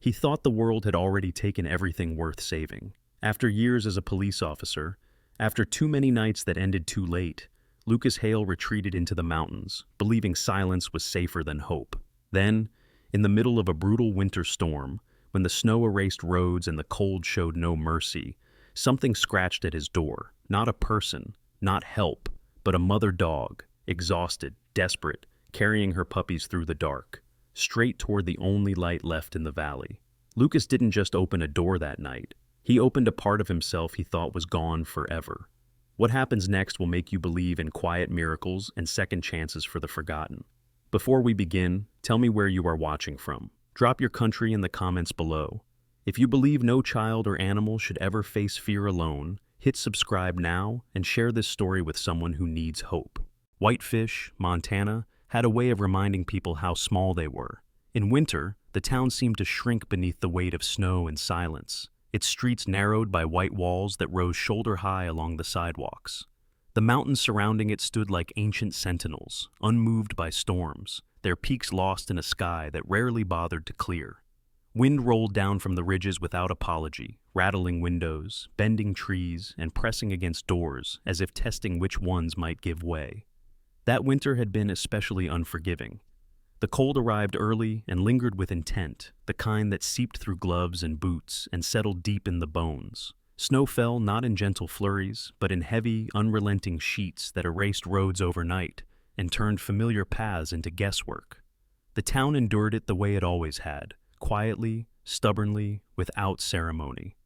He thought the world had already taken everything worth saving. After years as a police officer, after too many nights that ended too late, Lucas Hale retreated into the mountains, believing silence was safer than hope. Then, in the middle of a brutal winter storm, when the snow erased roads and the cold showed no mercy, something scratched at his door. Not a person, not help, but a mother dog, exhausted, desperate, carrying her puppies through the dark, straight toward the only light left in the valley. Lucas didn't just open a door that night. He opened a part of himself he thought was gone forever. What happens next will make you believe in quiet miracles and second chances for the forgotten. Before we begin, tell me where you are watching from. Drop your country in the comments below. If you believe no child or animal should ever face fear alone, hit subscribe now and share this story with someone who needs hope. Whitefish, Montana, had a way of reminding people how small they were. In winter, the town seemed to shrink beneath the weight of snow and silence, its streets narrowed by white walls that rose shoulder-high along the sidewalks. The mountains surrounding it stood like ancient sentinels, unmoved by storms, their peaks lost in a sky that rarely bothered to clear. Wind rolled down from the ridges without apology, rattling windows, bending trees, and pressing against doors as if testing which ones might give way. That winter had been especially unforgiving. The cold arrived early and lingered with intent, the kind that seeped through gloves and boots and settled deep in the bones. Snow fell not in gentle flurries, but in heavy, unrelenting sheets that erased roads overnight and turned familiar paths into guesswork. The town endured it the way it always had, quietly, stubbornly, without ceremony.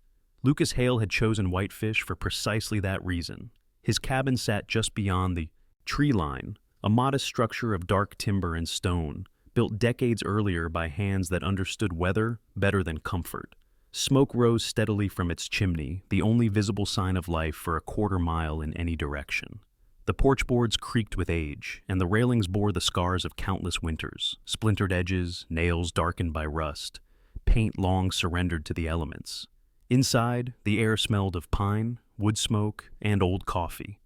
Lucas Hale had chosen Whitefish for precisely that reason. His cabin sat just beyond the tree line, a modest structure of dark timber and stone, built decades earlier by hands that understood weather better than comfort. Smoke rose steadily from its chimney, the only visible sign of life for a quarter-mile in any direction. The porch boards creaked with age, and the railings bore the scars of countless winters, splintered edges, nails darkened by rust, paint long surrendered to the elements. Inside, the air smelled of pine, wood smoke, and old coffee.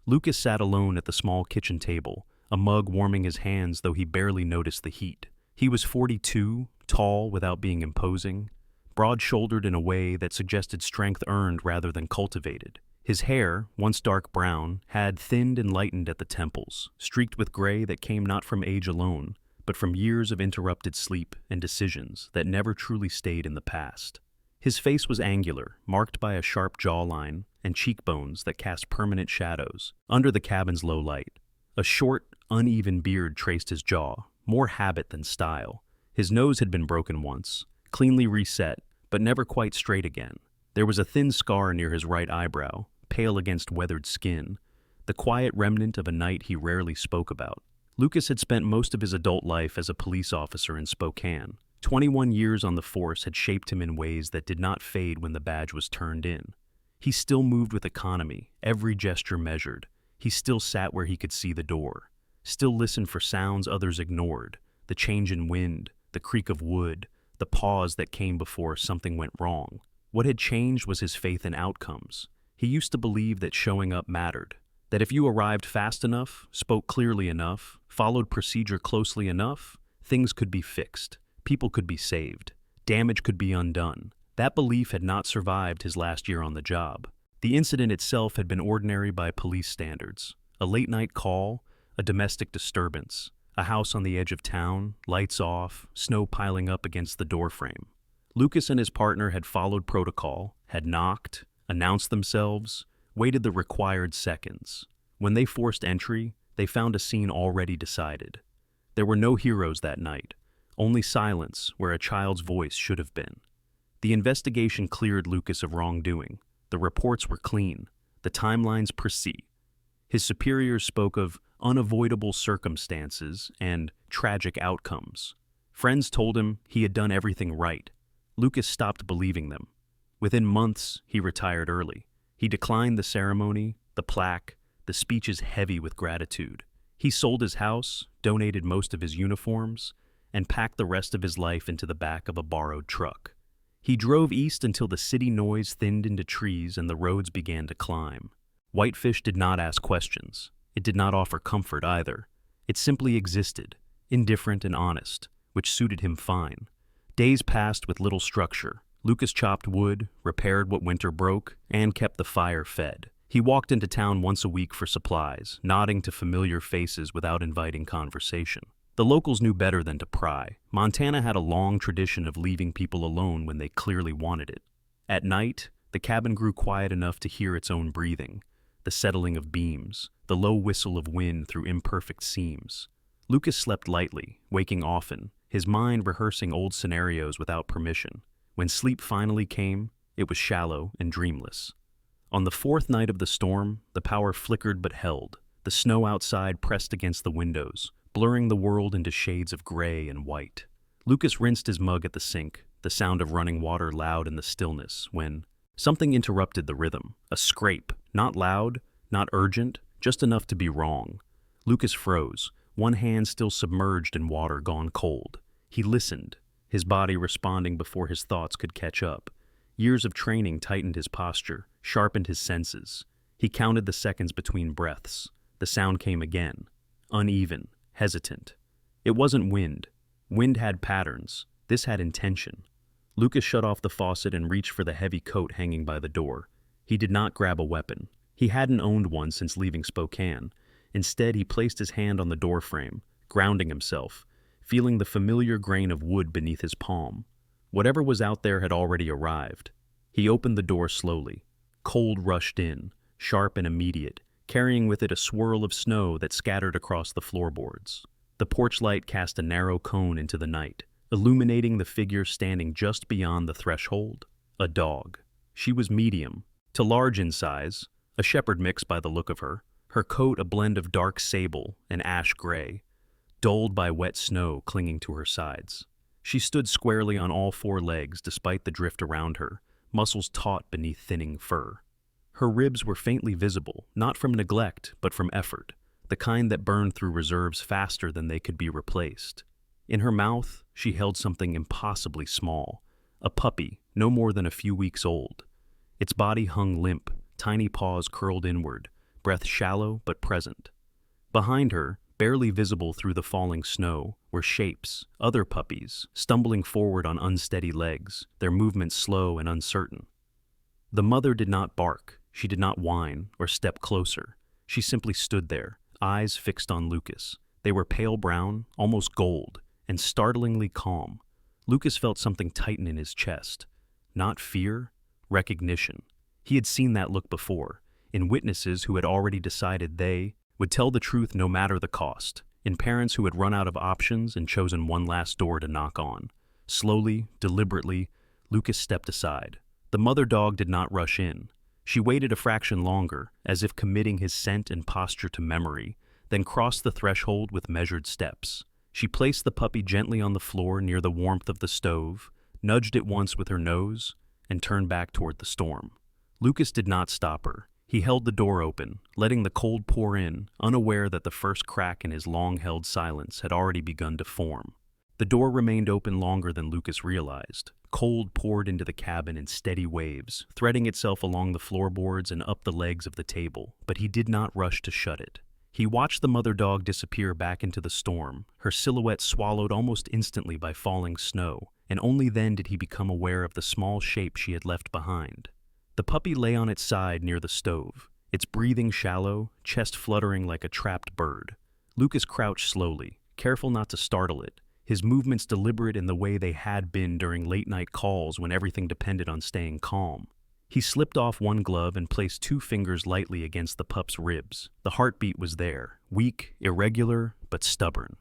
Lucas sat alone at the small kitchen table, a mug warming his hands though he barely noticed the heat. He was 42, tall without being imposing, broad-shouldered in a way that suggested strength earned rather than cultivated. His hair, once dark brown, had thinned and lightened at the temples, streaked with gray that came not from age alone, but from years of interrupted sleep and decisions that never truly stayed in the past. His face was angular, marked by a sharp jawline and cheekbones that cast permanent shadows under the cabin's low light. A short, uneven beard traced his jaw, more habit than style. His nose had been broken once, cleanly reset, but never quite straight again. There was a thin scar near his right eyebrow, pale against weathered skin, the quiet remnant of a night he rarely spoke about. Lucas had spent most of his adult life as a police officer in Spokane. 21 years on the force had shaped him in ways that did not fade when the badge was turned in. He still moved with economy, every gesture measured. He still sat where he could see the door, still listened for sounds others ignored, the change in wind, the creak of wood, the pause that came before something went wrong. What had changed was his faith in outcomes. He used to believe that showing up mattered, that if you arrived fast enough, spoke clearly enough, followed procedure closely enough, things could be fixed, people could be saved, damage could be undone. That belief had not survived his last year on the job. The incident itself had been ordinary by police standards. A late-night call, a domestic disturbance, a house on the edge of town, lights off, snow piling up against the doorframe. Lucas and his partner had followed protocol, had knocked, announced themselves, waited the required seconds. When they forced entry, they found a scene already decided. There were no heroes that night, only silence where a child's voice should have been. The investigation cleared Lucas of wrongdoing. The reports were clean, the timelines precise. His superiors spoke of unavoidable circumstances and tragic outcomes. Friends told him he had done everything right. Lucas stopped believing them. Within months, he retired early. He declined the ceremony, the plaque, the speeches heavy with gratitude. He sold his house, donated most of his uniforms, and packed the rest of his life into the back of a borrowed truck. He drove east until the city noise thinned into trees and the roads began to climb. Whitefish did not ask questions. It did not offer comfort either. It simply existed, indifferent and honest, which suited him fine. Days passed with little structure. Lucas chopped wood, repaired what winter broke, and kept the fire fed. He walked into town once a week for supplies, nodding to familiar faces without inviting conversation. The locals knew better than to pry. Montana had a long tradition of leaving people alone when they clearly wanted it. At night, the cabin grew quiet enough to hear its own breathing, the settling of beams, the low whistle of wind through imperfect seams. Lucas slept lightly, waking often, his mind rehearsing old scenarios without permission. When sleep finally came, it was shallow and dreamless. On the fourth night of the storm, the power flickered but held. The snow outside pressed against the windows, blurring the world into shades of gray and white. Lucas rinsed his mug at the sink, the sound of running water loud in the stillness, when something interrupted the rhythm. A scrape, not loud, not urgent, just enough to be wrong. Lucas froze, one hand still submerged in water gone cold. He listened, his body responding before his thoughts could catch up. Years of training tightened his posture, sharpened his senses. He counted the seconds between breaths. The sound came again, uneven, hesitant. It wasn't wind. Wind had patterns. This had intention. Lucas shut off the faucet and reached for the heavy coat hanging by the door. He did not grab a weapon. He hadn't owned one since leaving Spokane. Instead, he placed his hand on the doorframe, grounding himself, feeling the familiar grain of wood beneath his palm. Whatever was out there had already arrived. He opened the door slowly. Cold rushed in, sharp and immediate, carrying with it a swirl of snow that scattered across the floorboards. The porch light cast a narrow cone into the night, illuminating the figure standing just beyond the threshold. A dog. She was medium, to large in size, a shepherd mix by the look of her. Her coat a blend of dark sable and ash gray, dulled by wet snow clinging to her sides. She stood squarely on all four legs despite the drift around her, muscles taut beneath thinning fur. Her ribs were faintly visible, not from neglect, but from effort, the kind that burned through reserves faster than they could be replaced. In her mouth, she held something impossibly small, a puppy, no more than a few weeks old. Its body hung limp, tiny paws curled inward, breath shallow but present. Behind her, barely visible through the falling snow, were shapes, other puppies, stumbling forward on unsteady legs, their movements slow and uncertain. The mother did not bark, she did not whine or step closer. She simply stood there, eyes fixed on Lucas. They were pale brown, almost gold, and startlingly calm. Lucas felt something tighten in his chest. Not fear, recognition. He had seen that look before, in witnesses who had already decided they would tell the truth no matter the cost, in parents who had run out of options and chosen one last door to knock on. Slowly, deliberately, Lucas stepped aside. The mother dog did not rush in. She waited a fraction longer, as if committing his scent and posture to memory, then crossed the threshold with measured steps. She placed the puppy gently on the floor near the warmth of the stove, nudged it once with her nose, and turned back toward the storm. Lucas did not stop her. He held the door open, letting the cold pour in, unaware that the first crack in his long-held silence had already begun to form. The door remained open longer than Lucas realized. Cold poured into the cabin in steady waves, threading itself along the floorboards and up the legs of the table, but he did not rush to shut it. He watched the mother dog disappear back into the storm, her silhouette swallowed almost instantly by falling snow, and only then did he become aware of the small shape she had left behind. The puppy lay on its side near the stove, its breathing shallow, chest fluttering like a trapped bird. Lucas crouched slowly, careful not to startle it, his movements deliberate in the way they had been during late-night calls when everything depended on staying calm. He slipped off one glove and placed two fingers lightly against the pup's ribs. The heartbeat was there, weak, irregular, but stubborn.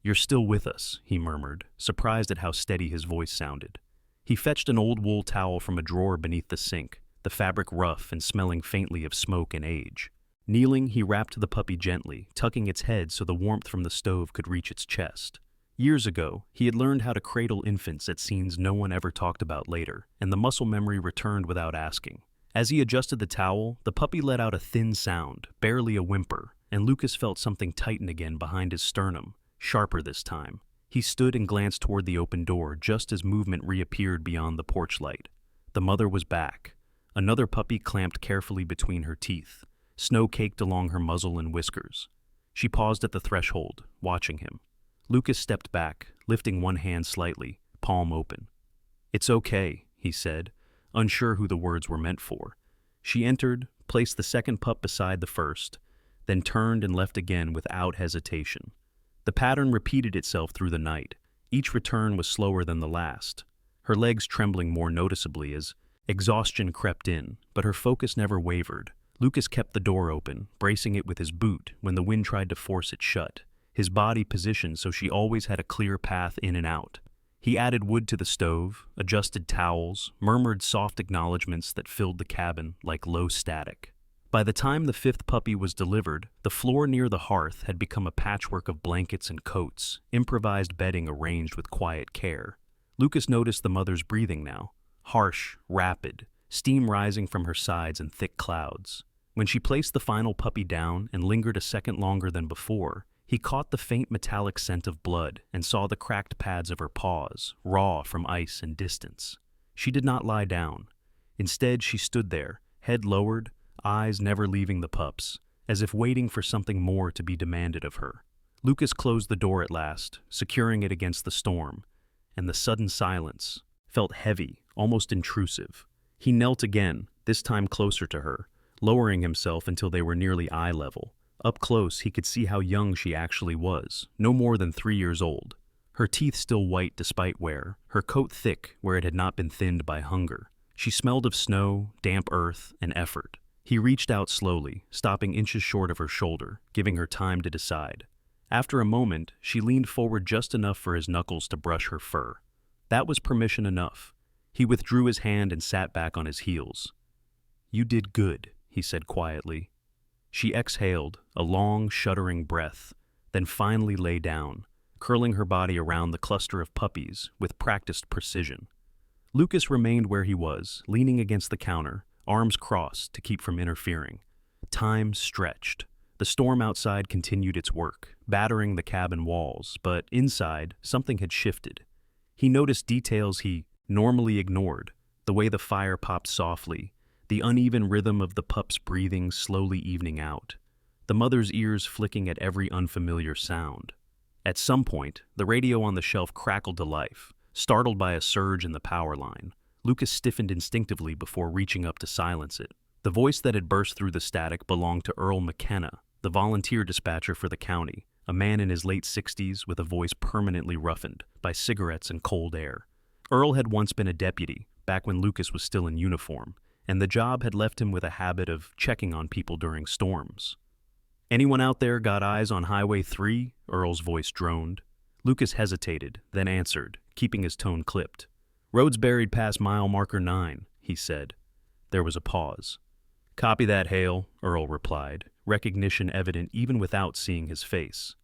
"You're still with us," he murmured, surprised at how steady his voice sounded. He fetched an old wool towel from a drawer beneath the sink, the fabric rough and smelling faintly of smoke and age. Kneeling, he wrapped the puppy gently, tucking its head so the warmth from the stove could reach its chest. Years ago, he had learned how to cradle infants at scenes no one ever talked about later, and the muscle memory returned without asking. As he adjusted the towel, the puppy let out a thin sound, barely a whimper, and Lucas felt something tighten again behind his sternum, sharper this time. He stood and glanced toward the open door just as movement reappeared beyond the porch light. The mother was back. Another puppy clamped carefully between her teeth, snow caked along her muzzle and whiskers. She paused at the threshold, watching him. Lucas stepped back, lifting one hand slightly, palm open. "It's okay," he said, unsure who the words were meant for. She entered, placed the second pup beside the first, then turned and left again without hesitation. The pattern repeated itself through the night. Each return was slower than the last, her legs trembling more noticeably as exhaustion crept in, but her focus never wavered. Lucas kept the door open, bracing it with his boot when the wind tried to force it shut, his body positioned so she always had a clear path in and out. He added wood to the stove, adjusted towels, murmured soft acknowledgments that filled the cabin like low static. By the time the fifth puppy was delivered, the floor near the hearth had become a patchwork of blankets and coats, improvised bedding arranged with quiet care. Lucas noticed the mother's breathing now, harsh, rapid, steam rising from her sides in thick clouds. When she placed the final puppy down and lingered a second longer than before, he caught the faint metallic scent of blood and saw the cracked pads of her paws, raw from ice and distance. She did not lie down. Instead, she stood there, head lowered, eyes never leaving the pups, as if waiting for something more to be demanded of her. Lucas closed the door at last, securing it against the storm, and the sudden silence felt heavy, almost intrusive. He knelt again, this time closer to her, lowering himself until they were nearly eye level. Up close, he could see how young she actually was, no more than 3 years old. Her teeth still white despite wear, her coat thick where it had not been thinned by hunger. She smelled of snow, damp earth, and effort. He reached out slowly, stopping inches short of her shoulder, giving her time to decide. After a moment, she leaned forward just enough for his knuckles to brush her fur. That was permission enough. He withdrew his hand and sat back on his heels. "You did good," he said quietly. She exhaled, a long, shuddering breath, then finally lay down, curling her body around the cluster of puppies with practiced precision. Lucas remained where he was, leaning against the counter, arms crossed to keep from interfering. Time stretched. The storm outside continued its work, battering the cabin walls, but inside, something had shifted. He noticed details he normally ignored, the way the fire popped softly, the uneven rhythm of the pup's breathing slowly evening out, the mother's ears flicking at every unfamiliar sound. At some point, the radio on the shelf crackled to life, startled by a surge in the power line. Lucas stiffened instinctively before reaching up to silence it. The voice that had burst through the static belonged to Earl McKenna, the volunteer dispatcher for the county, a man in his late 60s with a voice permanently roughened by cigarettes and cold air. Earl had once been a deputy, back when Lucas was still in uniform, and the job had left him with a habit of checking on people during storms. "Anyone out there got eyes on Highway 3? Earl's voice droned. Lucas hesitated, then answered, keeping his tone clipped. "Road's buried past mile marker 9, he said. There was a pause. "Copy that, Hale," Earl replied, recognition evident even without seeing his face.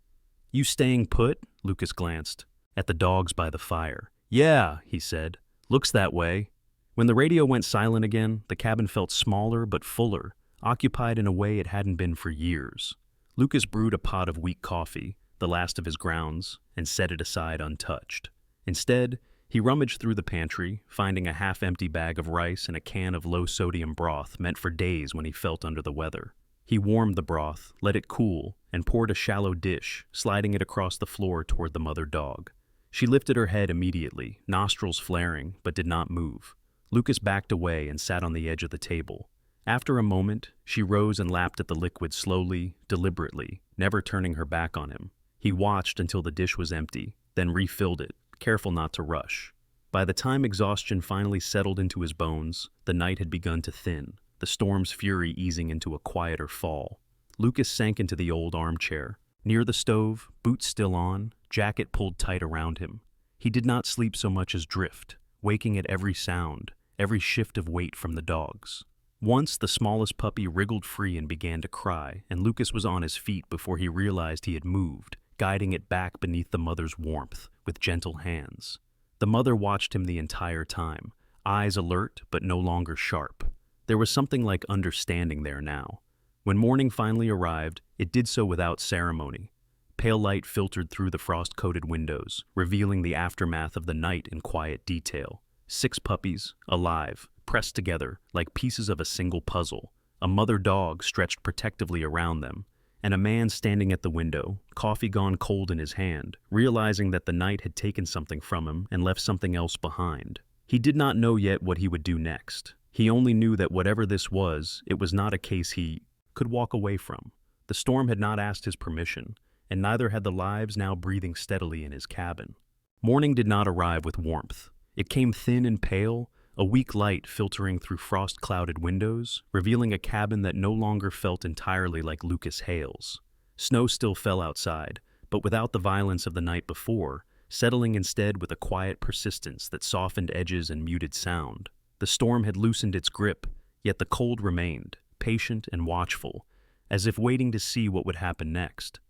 "You staying put?" Lucas glanced at the dogs by the fire. "Yeah," he said. "Looks that way." When the radio went silent again, the cabin felt smaller but fuller, occupied in a way it hadn't been for years. Lucas brewed a pot of weak coffee, the last of his grounds, and set it aside untouched. Instead, he rummaged through the pantry, finding a half-empty bag of rice and a can of low-sodium broth meant for days when he felt under the weather. He warmed the broth, let it cool, and poured a shallow dish, sliding it across the floor toward the mother dog. She lifted her head immediately, nostrils flaring, but did not move. Lucas backed away and sat on the edge of the table. After a moment, she rose and lapped at the liquid slowly, deliberately, never turning her back on him. He watched until the dish was empty, then refilled it, careful not to rush. By the time exhaustion finally settled into his bones, the night had begun to thin, the storm's fury easing into a quieter fall. Lucas sank into the old armchair. Near the stove, boots still on, jacket pulled tight around him. He did not sleep so much as drift, waking at every sound, every shift of weight from the dogs. Once the smallest puppy wriggled free and began to cry, and Lucas was on his feet before he realized he had moved, guiding it back beneath the mother's warmth with gentle hands. The mother watched him the entire time, eyes alert but no longer sharp. There was something like understanding there now. When morning finally arrived, it did so without ceremony. Pale light filtered through the frost-coated windows, revealing the aftermath of the night in quiet detail. 6 puppies, alive, pressed together like pieces of a single puzzle, a mother dog stretched protectively around them, and a man standing at the window, coffee gone cold in his hand, realizing that the night had taken something from him and left something else behind. He did not know yet what he would do next. He only knew that whatever this was, it was not a case he could walk away from. The storm had not asked his permission, and neither had the lives now breathing steadily in his cabin. Morning did not arrive with warmth. It came thin and pale, a weak light filtering through frost-clouded windows, revealing a cabin that no longer felt entirely like Lucas Hale's. Snow still fell outside, but without the violence of the night before, settling instead with a quiet persistence that softened edges and muted sound. The storm had loosened its grip, yet the cold remained, patient and watchful, as if waiting to see what would happen next.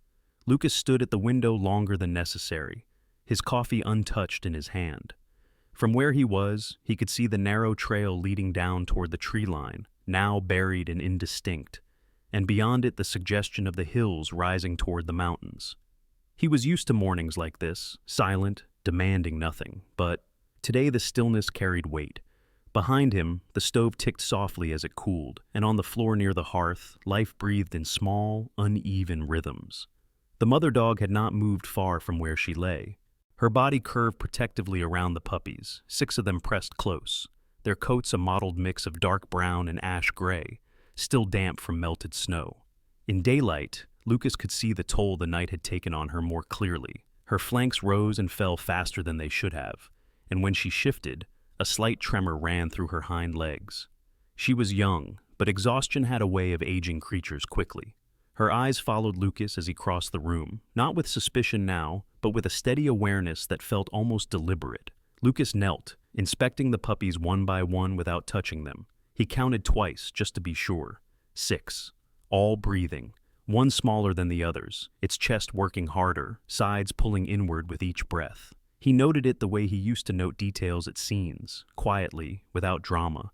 Lucas stood at the window longer than necessary, his coffee untouched in his hand. From where he was, he could see the narrow trail leading down toward the tree line, now buried and indistinct, and beyond it the suggestion of the hills rising toward the mountains. He was used to mornings like this, silent, demanding nothing, but today the stillness carried weight. Behind him, the stove ticked softly as it cooled, and on the floor near the hearth, life breathed in small, uneven rhythms. The mother dog had not moved far from where she lay. Her body curved protectively around the puppies, 6 of them pressed close, their coats a mottled mix of dark brown and ash gray, still damp from melted snow. In daylight, Lucas could see the toll the night had taken on her more clearly. Her flanks rose and fell faster than they should have, and when she shifted, a slight tremor ran through her hind legs. She was young, but exhaustion had a way of aging creatures quickly. Her eyes followed Lucas as he crossed the room, not with suspicion now, but with a steady awareness that felt almost deliberate. Lucas knelt, inspecting the puppies one by one without touching them. He counted twice, just to be sure. 6, all breathing, one smaller than the others, its chest working harder, sides pulling inward with each breath. He noted it the way he used to note details at scenes, quietly, without drama,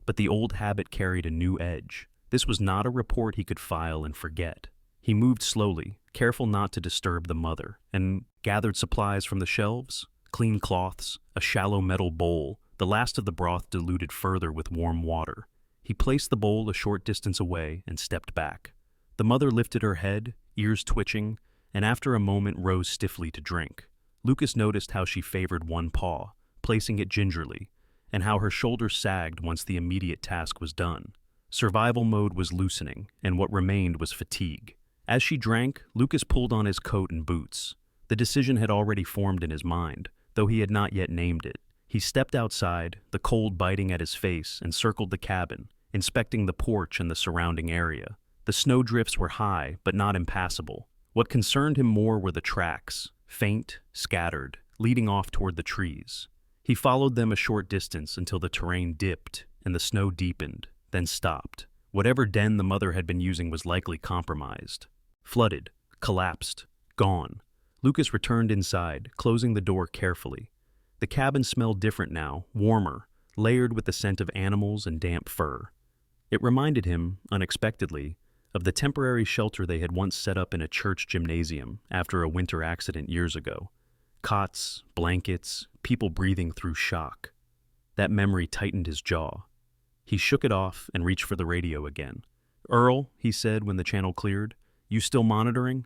but the old habit carried a new edge. This was not a report he could file and forget. He moved slowly, careful not to disturb the mother, and gathered supplies from the shelves, clean cloths, a shallow metal bowl, the last of the broth diluted further with warm water. He placed the bowl a short distance away and stepped back. The mother lifted her head, ears twitching, and after a moment rose stiffly to drink. Lucas noticed how she favored one paw, placing it gingerly, and how her shoulders sagged once the immediate task was done. Survival mode was loosening, and what remained was fatigue. As she drank, Lucas pulled on his coat and boots. The decision had already formed in his mind, though he had not yet named it. He stepped outside, the cold biting at his face, and circled the cabin, inspecting the porch and the surrounding area. The snowdrifts were high, but not impassable. What concerned him more were the tracks, faint, scattered, leading off toward the trees. He followed them a short distance until the terrain dipped and the snow deepened, then stopped. Whatever den the mother had been using was likely compromised. Flooded, collapsed, gone. Lucas returned inside, closing the door carefully. The cabin smelled different now, warmer, layered with the scent of animals and damp fur. It reminded him, unexpectedly, of the temporary shelter they had once set up in a church gymnasium after a winter accident years ago. Cots, blankets, people breathing through shock. That memory tightened his jaw. He shook it off and reached for the radio again. "Earl," he said when the channel cleared, "you still monitoring?"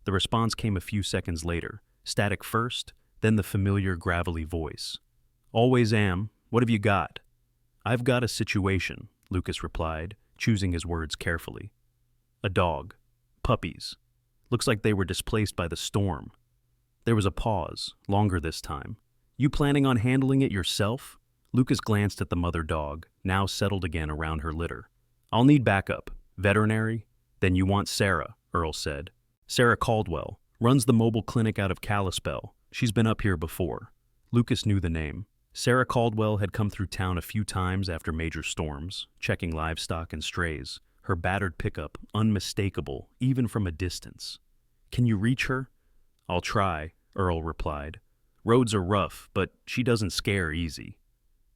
The response came a few seconds later, static first, then the familiar gravelly voice. "Always am. What have you got?" "I've got a situation," Lucas replied, choosing his words carefully. "A dog. Puppies. Looks like they were displaced by the storm." There was a pause, longer this time. "You planning on handling it yourself?" Lucas glanced at the mother dog, now settled again around her litter. "I'll need backup. Veterinary? Then you want Sarah," Earl said. "Sarah Caldwell. Runs the mobile clinic out of Kalispell. She's been up here before." Lucas knew the name. Sarah Caldwell had come through town a few times after major storms, checking livestock and strays, her battered pickup unmistakable even from a distance. "Can you reach her?" "I'll try," Earl replied. "Roads are rough, but she doesn't scare easy."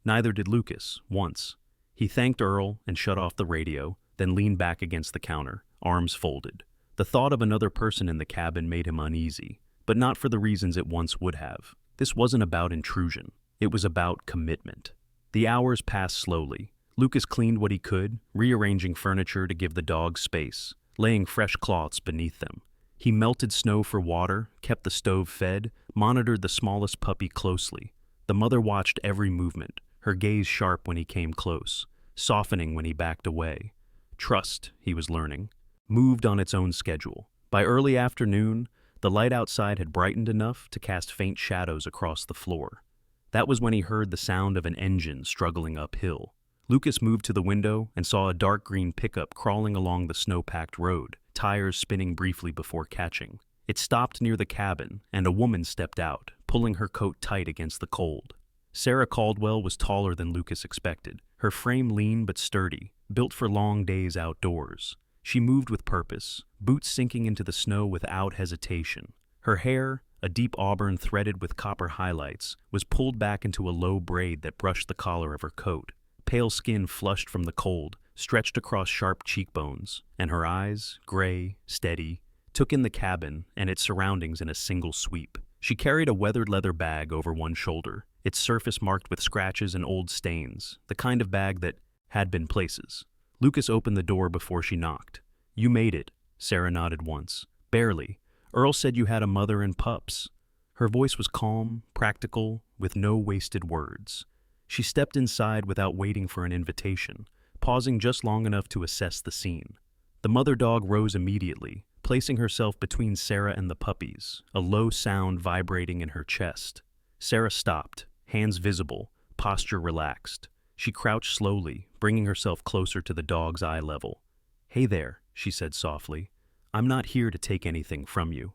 Neither did Lucas, once. He thanked Earl and shut off the radio, then leaned back against the counter, arms folded. The thought of another person in the cabin made him uneasy, but not for the reasons it once would have. This wasn't about intrusion. It was about commitment. The hours passed slowly. Lucas cleaned what he could, rearranging furniture to give the dog space, laying fresh cloths beneath them. He melted snow for water, kept the stove fed, monitored the smallest puppy closely. The mother watched every movement, her gaze sharp when he came close, softening when he backed away. Trust, he was learning, moved on its own schedule. By early afternoon, the light outside had brightened enough to cast faint shadows across the floor. That was when he heard the sound of an engine struggling uphill. Lucas moved to the window and saw a dark green pickup crawling along the snow-packed road, tires spinning briefly before catching. It stopped near the cabin, and a woman stepped out, pulling her coat tight against the cold. Sarah Caldwell was taller than Lucas expected, her frame lean but sturdy, built for long days outdoors. She moved with purpose, boots sinking into the snow without hesitation. Her hair, a deep auburn threaded with copper highlights, was pulled back into a low braid that brushed the collar of her coat. Pale skin flushed from the cold, stretched across sharp cheekbones, and her eyes, gray, steady, took in the cabin and its surroundings in a single sweep. She carried a weathered leather bag over one shoulder, its surface marked with scratches and old stains, the kind of bag that had been places. Lucas opened the door before she knocked. "You made it," Sarah nodded once. "Barely. Earl said you had a mother and pups." Her voice was calm, practical, with no wasted words. She stepped inside without waiting for an invitation, pausing just long enough to assess the scene. The mother dog rose immediately, placing herself between Sarah and the puppies, a low sound vibrating in her chest. Sarah stopped, hands visible, posture relaxed. She crouched slowly, bringing herself closer to the dog's eye level. "Hey there," she said softly. "I'm not here to take anything from you."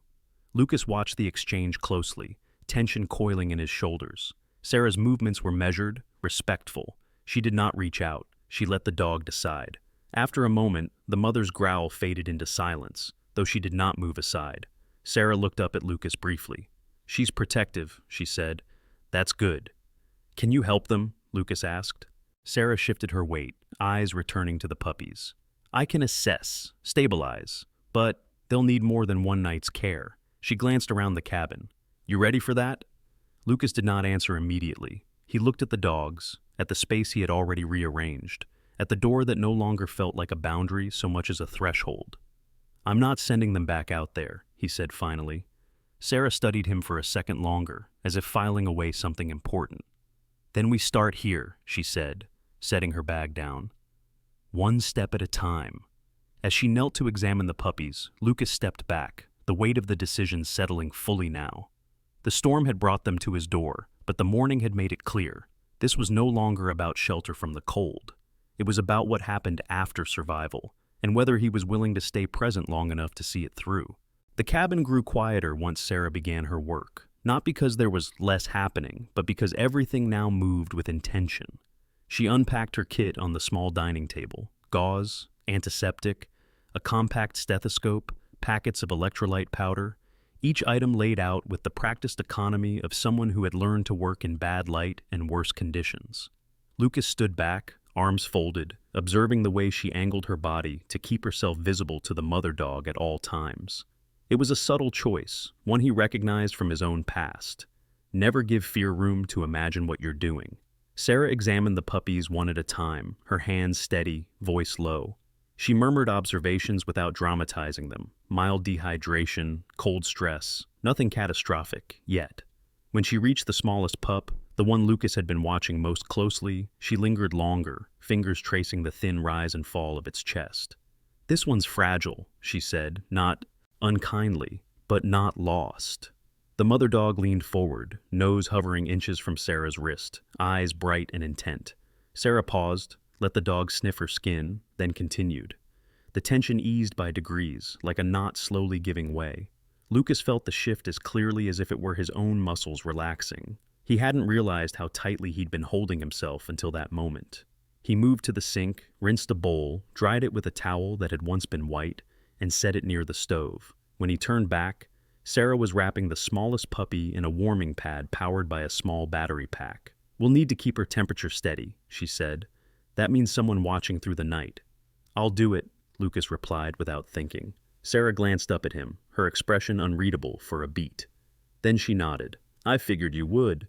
Lucas watched the exchange closely, tension coiling in his shoulders. Sarah's movements were measured, respectful. She did not reach out. She let the dog decide. After a moment, the mother's growl faded into silence, though she did not move aside. Sarah looked up at Lucas briefly. "She's protective," she said. "That's good." "Can you help them?" Lucas asked. Sarah shifted her weight, eyes returning to the puppies. "I can assess, stabilize, but they'll need more than one night's care." She glanced around the cabin. "You ready for that?" Lucas did not answer immediately. He looked at the dogs, at the space he had already rearranged, at the door that no longer felt like a boundary so much as a threshold. "I'm not sending them back out there," he said finally. Sarah studied him for a second longer, as if filing away something important. "Then we start here," she said, setting her bag down. "One step at a time." As she knelt to examine the puppies, Lucas stepped back, the weight of the decision settling fully now. The storm had brought them to his door, but the morning had made it clear. This was no longer about shelter from the cold. It was about what happened after survival, and whether he was willing to stay present long enough to see it through. The cabin grew quieter once Sarah began her work, not because there was less happening, but because everything now moved with intention. She unpacked her kit on the small dining table: gauze, antiseptic, a compact stethoscope, packets of electrolyte powder, each item laid out with the practiced economy of someone who had learned to work in bad light and worse conditions. Lucas stood back, arms folded, observing the way she angled her body to keep herself visible to the mother dog at all times. It was a subtle choice, one he recognized from his own past. Never give fear room to imagine what you're doing. Sarah examined the puppies one at a time, her hands steady, voice low. She murmured observations without dramatizing them: mild dehydration, cold stress, nothing catastrophic, yet. When she reached the smallest pup, the one Lucas had been watching most closely, she lingered longer, fingers tracing the thin rise and fall of its chest. "This one's fragile," she said, not unkindly, but not lost. The mother dog leaned forward, nose hovering inches from Sarah's wrist, eyes bright and intent. Sarah paused, let the dog sniff her skin, then continued. The tension eased by degrees, like a knot slowly giving way. Lucas felt the shift as clearly as if it were his own muscles relaxing. He hadn't realized how tightly he'd been holding himself until that moment. He moved to the sink, rinsed a bowl, dried it with a towel that had once been white, and set it near the stove. When he turned back, Sarah was wrapping the smallest puppy in a warming pad powered by a small battery pack. "We'll need to keep her temperature steady," she said. "That means someone watching through the night." "I'll do it," Lucas replied without thinking. Sarah glanced up at him, her expression unreadable for a beat. Then she nodded. "I figured you would."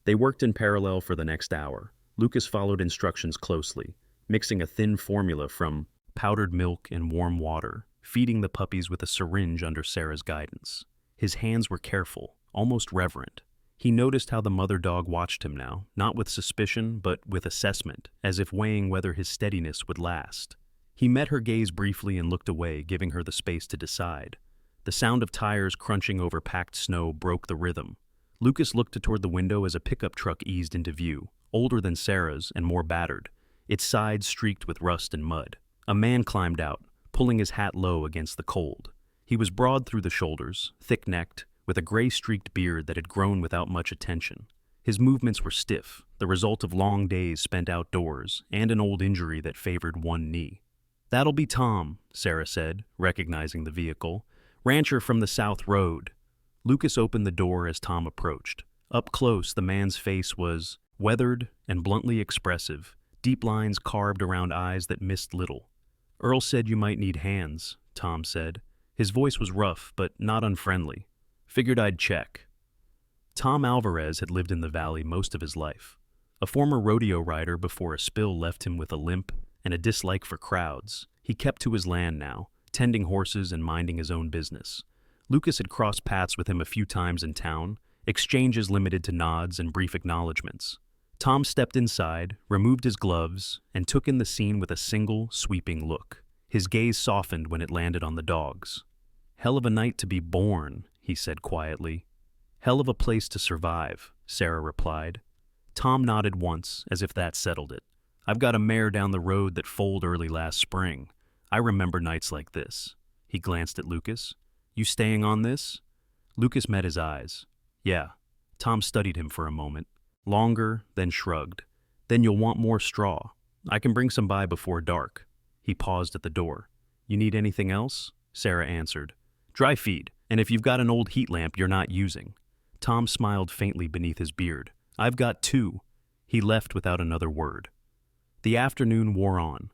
They worked in parallel for the next hour. Lucas followed instructions closely, mixing a thin formula from powdered milk and warm water, feeding the puppies with a syringe under Sarah's guidance. His hands were careful, almost reverent. He noticed how the mother dog watched him now, not with suspicion, but with assessment, as if weighing whether his steadiness would last. He met her gaze briefly and looked away, giving her the space to decide. The sound of tires crunching over packed snow broke the rhythm. Lucas looked toward the window as a pickup truck eased into view, older than Sarah's and more battered, its sides streaked with rust and mud. A man climbed out, pulling his hat low against the cold. He was broad through the shoulders, thick-necked, with a gray-streaked beard that had grown without much attention. His movements were stiff, the result of long days spent outdoors and an old injury that favored one knee. "That'll be Tom," Sarah said, recognizing the vehicle. "Rancher from the South Road." Lucas opened the door as Tom approached. Up close, the man's face was weathered and bluntly expressive, deep lines carved around eyes that missed little. "Earl said you might need hands," Tom said. His voice was rough, but not unfriendly. "Figured I'd check." Tom Alvarez had lived in the valley most of his life. A former rodeo rider before a spill left him with a limp and a dislike for crowds. He kept to his land now, tending horses and minding his own business. Lucas had crossed paths with him a few times in town, exchanges limited to nods and brief acknowledgments. Tom stepped inside, removed his gloves, and took in the scene with a single, sweeping look. His gaze softened when it landed on the dogs. "Hell of a night to be born," he said quietly. "Hell of a place to survive," Sarah replied. Tom nodded once, as if that settled it. "I've got a mare down the road that foaled early last spring. I remember nights like this." He glanced at Lucas. "You staying on this?" Lucas met his eyes. "Yeah." Tom studied him for a moment. Longer, then shrugged. "Then you'll want more straw. I can bring some by before dark." He paused at the door. "You need anything else?" Sarah answered. "Dry feed, and if you've got an old heat lamp you're not using." Tom smiled faintly beneath his beard. "I've got two." He left without another word. The afternoon wore on.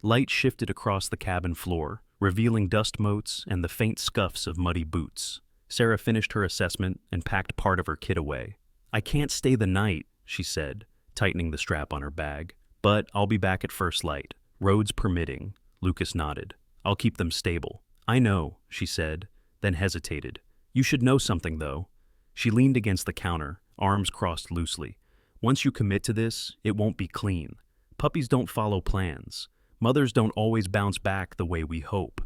Light shifted across the cabin floor, revealing dust motes and the faint scuffs of muddy boots. Sarah finished her assessment and packed part of her kit away. "I can't stay the night," she said, tightening the strap on her bag. "But I'll be back at first light. Roads permitting." Lucas nodded. "I'll keep them stable." "I know," she said, then hesitated. "You should know something, though." She leaned against the counter, arms crossed loosely. "Once you commit to this, it won't be clean. Puppies don't follow plans. Mothers don't always bounce back the way we hope."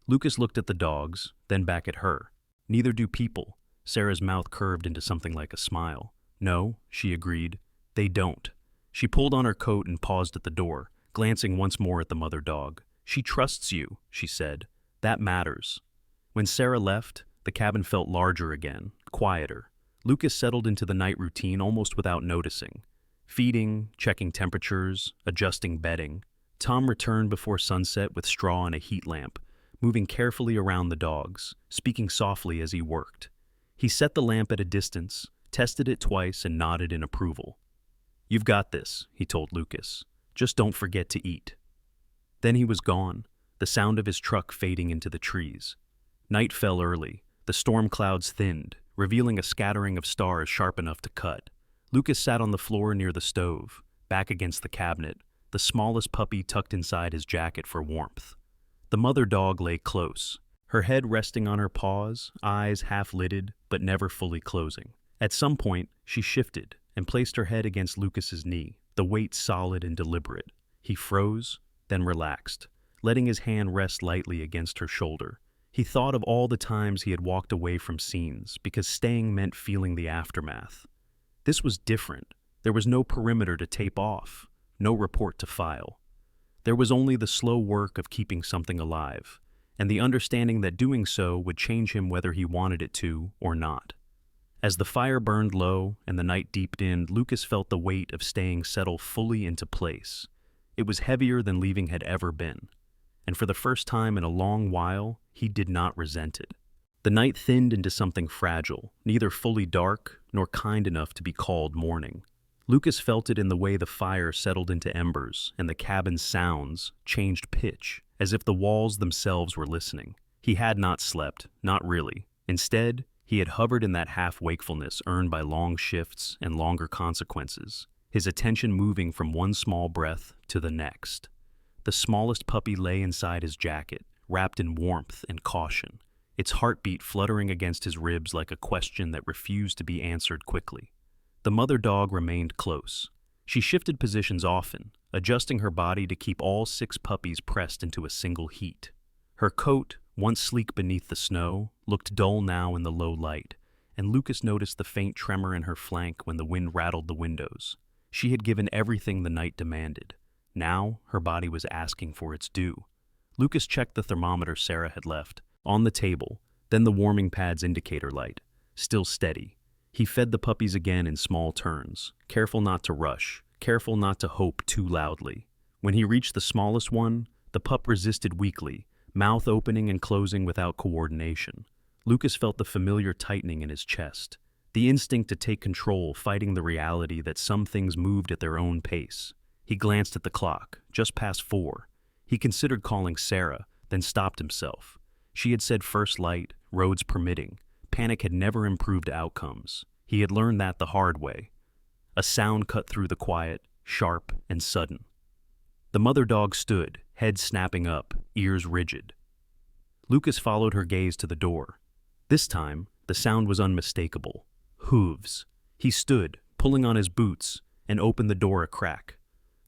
Lucas looked at the dogs, then back at her. "Neither do people." Sarah's mouth curved into something like a smile. "No," she agreed. "They don't." She pulled on her coat and paused at the door, glancing once more at the mother dog. "She trusts you," she said. "That matters." When Sarah left, the cabin felt larger again, quieter. Lucas settled into the night routine almost without noticing. Feeding, checking temperatures, adjusting bedding. Tom returned before sunset with straw and a heat lamp, moving carefully around the dogs, speaking softly as he worked. He set the lamp at a distance, tested it twice, and nodded in approval. "You've got this," he told Lucas. "Just don't forget to eat." Then he was gone, the sound of his truck fading into the trees. Night fell early. The storm clouds thinned, revealing a scattering of stars sharp enough to cut. Lucas sat on the floor near the stove, back against the cabinet, the smallest puppy tucked inside his jacket for warmth. The mother dog lay close, her head resting on her paws, eyes half-lidded but never fully closing. At some point, she shifted and placed her head against Lucas's knee, the weight solid and deliberate. He froze, then relaxed, letting his hand rest lightly against her shoulder. He thought of all the times he had walked away from scenes because staying meant feeling the aftermath. This was different. There was no perimeter to tape off, no report to file. There was only the slow work of keeping something alive, and the understanding that doing so would change him whether he wanted it to or not. As the fire burned low and the night deepened in, Lucas felt the weight of staying settle fully into place. It was heavier than leaving had ever been, and for the first time in a long while, he did not resent it. The night thinned into something fragile, neither fully dark nor kind enough to be called morning. Lucas felt it in the way the fire settled into embers and the cabin's sounds changed pitch, as if the walls themselves were listening. He had not slept, not really. Instead, he had hovered in that half-wakefulness earned by long shifts and longer consequences, his attention moving from one small breath to the next. The smallest puppy lay inside his jacket, wrapped in warmth and caution, its heartbeat fluttering against his ribs like a question that refused to be answered quickly. The mother dog remained close. She shifted positions often, adjusting her body to keep all 6 puppies pressed into a single heat. Her coat, once sleek beneath the snow, looked dull now in the low light, and Lucas noticed the faint tremor in her flank when the wind rattled the windows. She had given everything the night demanded. Now, her body was asking for its due. Lucas checked the thermometer Sarah had left, on the table, then the warming pad's indicator light, still steady. He fed the puppies again in small turns, careful not to rush, careful not to hope too loudly. When he reached the smallest one, the pup resisted weakly, mouth opening and closing without coordination. Lucas felt the familiar tightening in his chest, the instinct to take control fighting the reality that some things moved at their own pace. He glanced at the clock, just past 4. He considered calling Sarah, then stopped himself. She had said first light, roads permitting. Panic had never improved outcomes. He had learned that the hard way. A sound cut through the quiet, sharp and sudden. The mother dog stood, head snapping up, ears rigid. Lucas followed her gaze to the door. This time, the sound was unmistakable. Hooves. He stood, pulling on his boots, and opened the door a crack.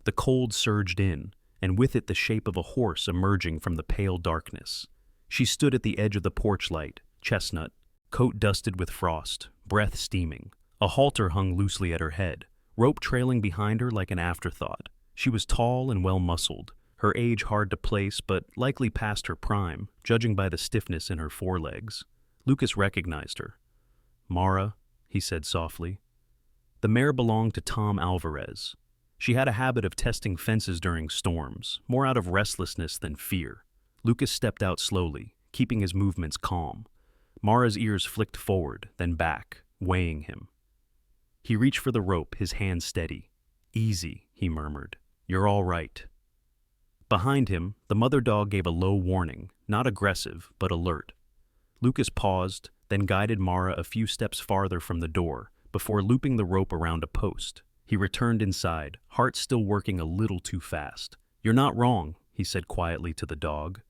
The cold surged in, and with it the shape of a horse emerging from the pale darkness. She stood at the edge of the porch light, chestnut, coat dusted with frost, breath steaming. A halter hung loosely at her head, rope trailing behind her like an afterthought. She was tall and well-muscled, her age hard to place but likely past her prime, judging by the stiffness in her forelegs. Lucas recognized her. "Mara," he said softly. The mare belonged to Tom Alvarez. She had a habit of testing fences during storms, more out of restlessness than fear. Lucas stepped out slowly, keeping his movements calm. Mara's ears flicked forward, then back, weighing him. He reached for the rope, his hand steady. "Easy," he murmured. "You're all right." Behind him, the mother dog gave a low warning, not aggressive, but alert. Lucas paused, then guided Mara a few steps farther from the door, before looping the rope around a post. He returned inside, heart still working a little too fast. "You're not wrong," he said quietly to the dog,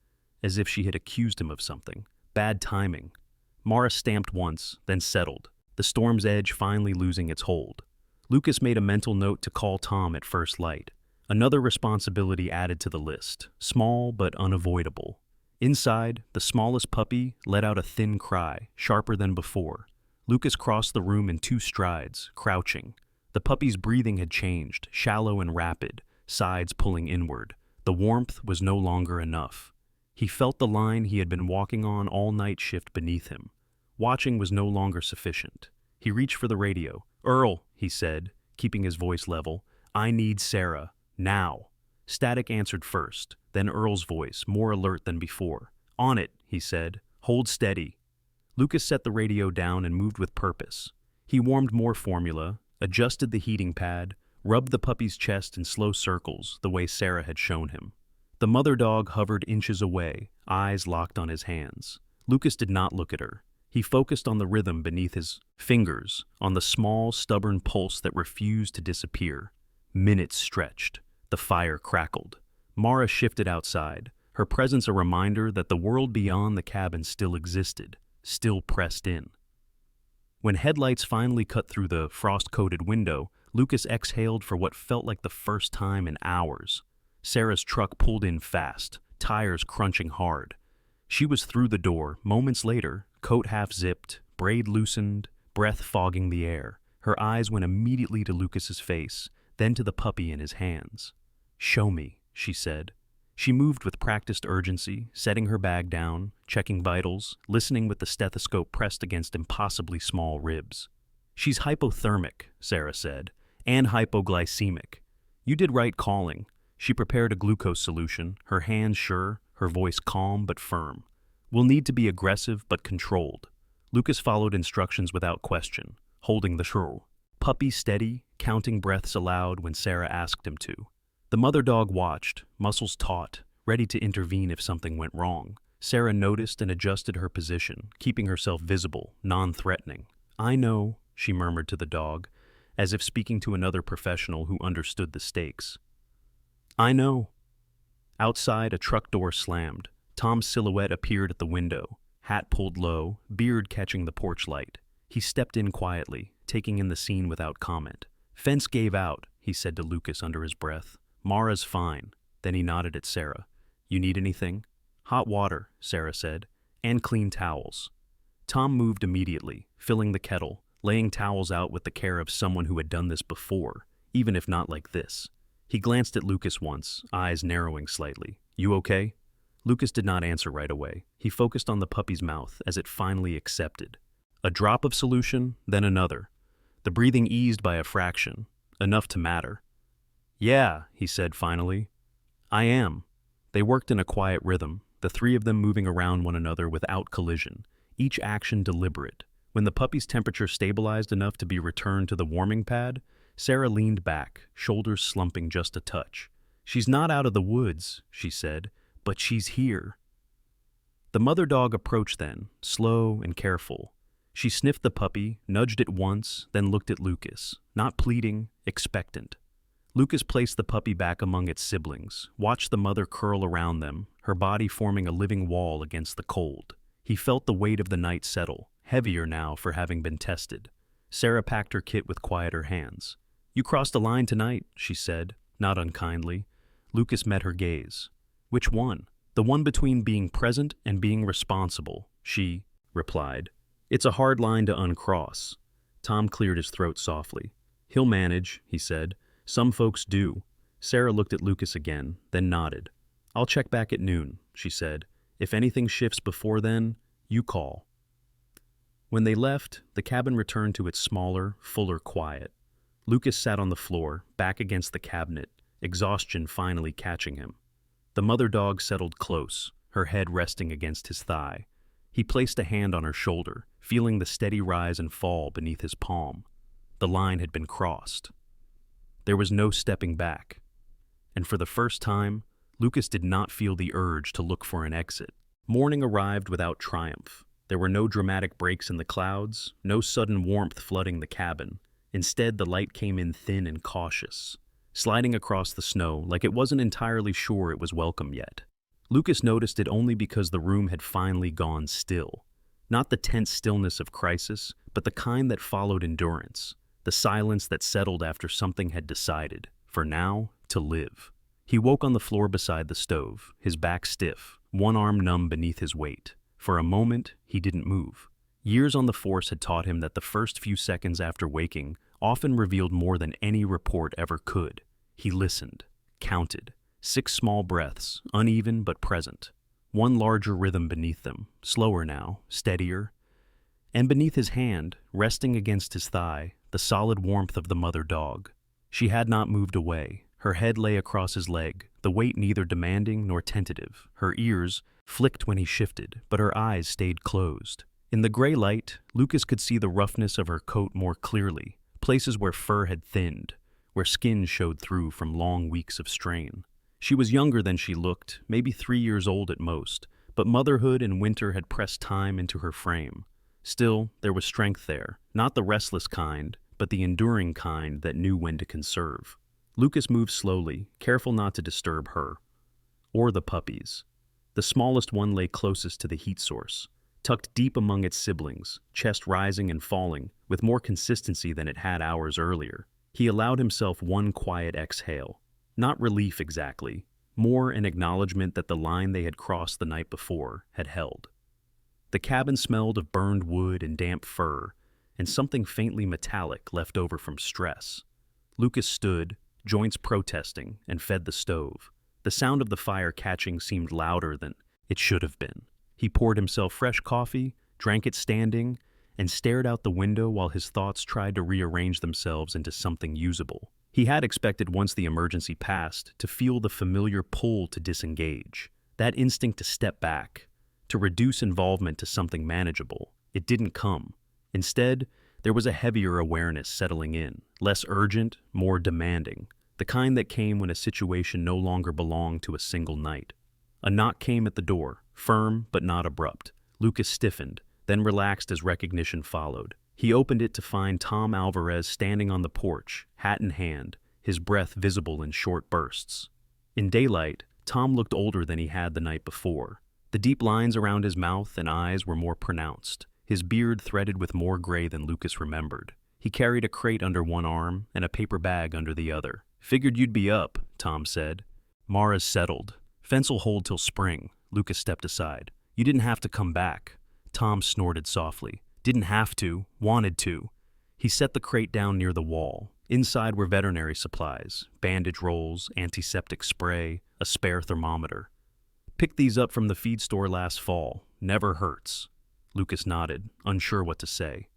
as if she had accused him of something. "Bad timing." Mara stamped once, then settled, the storm's edge finally losing its hold. Lucas made a mental note to call Tom at first light. Another responsibility added to the list, small but unavoidable. Inside, the smallest puppy let out a thin cry, sharper than before. Lucas crossed the room in 2 strides, crouching. The puppy's breathing had changed, shallow and rapid, sides pulling inward. The warmth was no longer enough. He felt the line he had been walking on all night shift beneath him. Watching was no longer sufficient. He reached for the radio. "Earl," he said, keeping his voice level, "I need Sarah. Now." Static answered first, then Earl's voice, more alert than before. "On it," he said. "Hold steady." Lucas set the radio down and moved with purpose. He warmed more formula, adjusted the heating pad, rubbed the puppy's chest in slow circles the way Sarah had shown him. The mother dog hovered inches away, eyes locked on his hands. Lucas did not look at her. He focused on the rhythm beneath his fingers, on the small, stubborn pulse that refused to disappear. Minutes stretched. The fire crackled. Mara shifted outside, her presence a reminder that the world beyond the cabin still existed, still pressed in. When headlights finally cut through the frost-coated window, Lucas exhaled for what felt like the first time in hours. Sarah's truck pulled in fast, tires crunching hard. She was through the door, moments later, coat half-zipped, braid loosened, breath fogging the air. Her eyes went immediately to Lucas's face, then to the puppy in his hands. "Show me," she said. She moved with practiced urgency, setting her bag down, checking vitals, listening with the stethoscope pressed against impossibly small ribs. "She's hypothermic," Sarah said, "and hypoglycemic. You did right calling." She prepared a glucose solution, her hands sure, her voice calm but firm. "We'll need to be aggressive but controlled." Lucas followed instructions without question, holding the shroom. Puppy steady, counting breaths aloud when Sarah asked him to. The mother dog watched, muscles taut, ready to intervene if something went wrong. Sarah noticed and adjusted her position, keeping herself visible, non-threatening. "I know," she murmured to the dog, as if speaking to another professional who understood the stakes. "I know." Outside, a truck door slammed. Tom's silhouette appeared at the window, hat pulled low, beard catching the porch light. He stepped in quietly, taking in the scene without comment. "Fence gave out," he said to Lucas under his breath. "Mara's fine." Then he nodded at Sarah. "You need anything?" "Hot water," Sarah said, "and clean towels." Tom moved immediately, filling the kettle, laying towels out with the care of someone who had done this before, even if not like this. He glanced at Lucas once, eyes narrowing slightly. "You okay?" Lucas did not answer right away. He focused on the puppy's mouth as it finally accepted. A drop of solution, then another. The breathing eased by a fraction, enough to matter. "Yeah," he said finally. "I am." They worked in a quiet rhythm, the three of them moving around one another without collision, each action deliberate. When the puppy's temperature stabilized enough to be returned to the warming pad, Sarah leaned back, shoulders slumping just a touch. "She's not out of the woods," she said, "but she's here." The mother dog approached then, slow and careful. She sniffed the puppy, nudged it once, then looked at Lucas, not pleading, expectant. Lucas placed the puppy back among its siblings, watched the mother curl around them, her body forming a living wall against the cold. He felt the weight of the night settle, heavier now for having been tested. Sarah packed her kit with quieter hands. "You crossed a line tonight," she said, not unkindly. Lucas met her gaze. "Which one?" "The one between being present and being responsible," she replied. "It's a hard line to uncross." Tom cleared his throat softly. "He'll manage," he said. "Some folks do." Sarah looked at Lucas again, then nodded. "I'll check back at noon," she said. "If anything shifts before then, you call." When they left, the cabin returned to its smaller, fuller quiet. Lucas sat on the floor, back against the cabinet, exhaustion finally catching him. The mother dog settled close, her head resting against his thigh. He placed a hand on her shoulder, feeling the steady rise and fall beneath his palm. The line had been crossed. There was no stepping back. And for the first time, Lucas did not feel the urge to look for an exit. Morning arrived without triumph. There were no dramatic breaks in the clouds, no sudden warmth flooding the cabin. Instead, the light came in thin and cautious, sliding across the snow like it wasn't entirely sure it was welcome yet. Lucas noticed it only because the room had finally gone still. Not the tense stillness of crisis, but the kind that followed endurance, the silence that settled after something had decided, for now, to live. He woke on the floor beside the stove, his back stiff, one arm numb beneath his weight. For a moment, he didn't move. Years on the force had taught him that the first few seconds after waking often revealed more than any report ever could. He listened, counted. 6 small breaths, uneven but present. One larger rhythm beneath them, slower now, steadier. And beneath his hand, resting against his thigh, the solid warmth of the mother dog. She had not moved away. Her head lay across his leg, the weight neither demanding nor tentative. Her ears flicked when he shifted, but her eyes stayed closed. In the gray light, Lucas could see the roughness of her coat more clearly, places where fur had thinned, where skin showed through from long weeks of strain. She was younger than she looked, maybe 3 years old at most, but motherhood and winter had pressed time into her frame. Still, there was strength there, not the restless kind, but the enduring kind that knew when to conserve. Lucas moved slowly, careful not to disturb her. Or the puppies. The smallest one lay closest to the heat source, tucked deep among its siblings, chest rising and falling, with more consistency than it had hours earlier. He allowed himself one quiet exhale. Not relief exactly, more an acknowledgement that the line they had crossed the night before had held. The cabin smelled of burned wood and damp fur, and something faintly metallic left over from stress. Lucas stood, joints protesting, and fed the stove. The sound of the fire catching seemed louder than it should have been. He poured himself fresh coffee, drank it standing, and stared out the window while his thoughts tried to rearrange themselves into something usable. He had expected once the emergency passed to feel the familiar pull to disengage, that instinct to step back, to reduce involvement to something manageable. It didn't come. Instead, there was a heavier awareness settling in, less urgent, more demanding, the kind that came when a situation no longer belonged to a single night. A knock came at the door, firm but not abrupt. Lucas stiffened, then relaxed as recognition followed. He opened it to find Tom Alvarez standing on the porch, hat in hand, his breath visible in short bursts. In daylight, Tom looked older than he had the night before. The deep lines around his mouth and eyes were more pronounced, his beard threaded with more gray than Lucas remembered. He carried a crate under one arm and a paper bag under the other. "Figured you'd be up," Tom said. "Mara's settled. Fence'll hold till spring." Lucas stepped aside. "You didn't have to come back." Tom snorted softly. "Didn't have to, wanted to." He set the crate down near the wall. Inside were veterinary supplies, bandage rolls, antiseptic spray, a spare thermometer. "Picked these up from the feed store last fall. Never hurts." Lucas nodded, unsure what to say.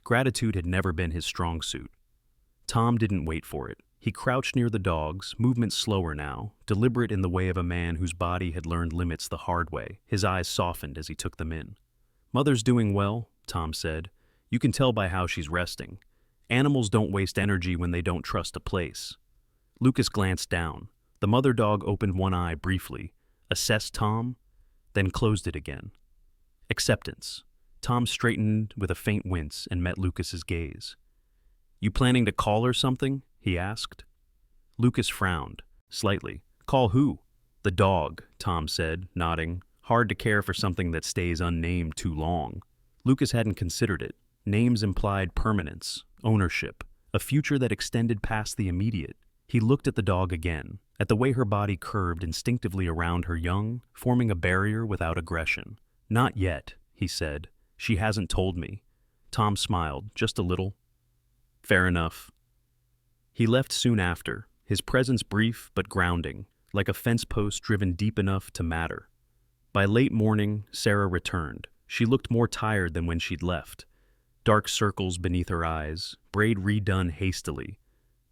Gratitude had never been his strong suit. Tom didn't wait for it. He crouched near the dogs, movement slower now, deliberate in the way of a man whose body had learned limits the hard way. His eyes softened as he took them in. "Mother's doing well," Tom said. "You can tell by how she's resting. Animals don't waste energy when they don't trust a place." Lucas glanced down. The mother dog opened one eye briefly, assessed Tom, then closed it again. Acceptance. Tom straightened with a faint wince and met Lucas's gaze. "You planning to call her something?" he asked. Lucas frowned, slightly. "Call who?" "The dog," Tom said, nodding. "Hard to care for something that stays unnamed too long." Lucas hadn't considered it. Names implied permanence, ownership, a future that extended past the immediate. He looked at the dog again, at the way her body curved instinctively around her young, forming a barrier without aggression. "Not yet," he said. "She hasn't told me." Tom smiled, just a little. "Fair enough." He left soon after, his presence brief but grounding, like a fence post driven deep enough to matter. By late morning, Sarah returned. She looked more tired than when she'd left. Dark circles beneath her eyes, braid redone hastily,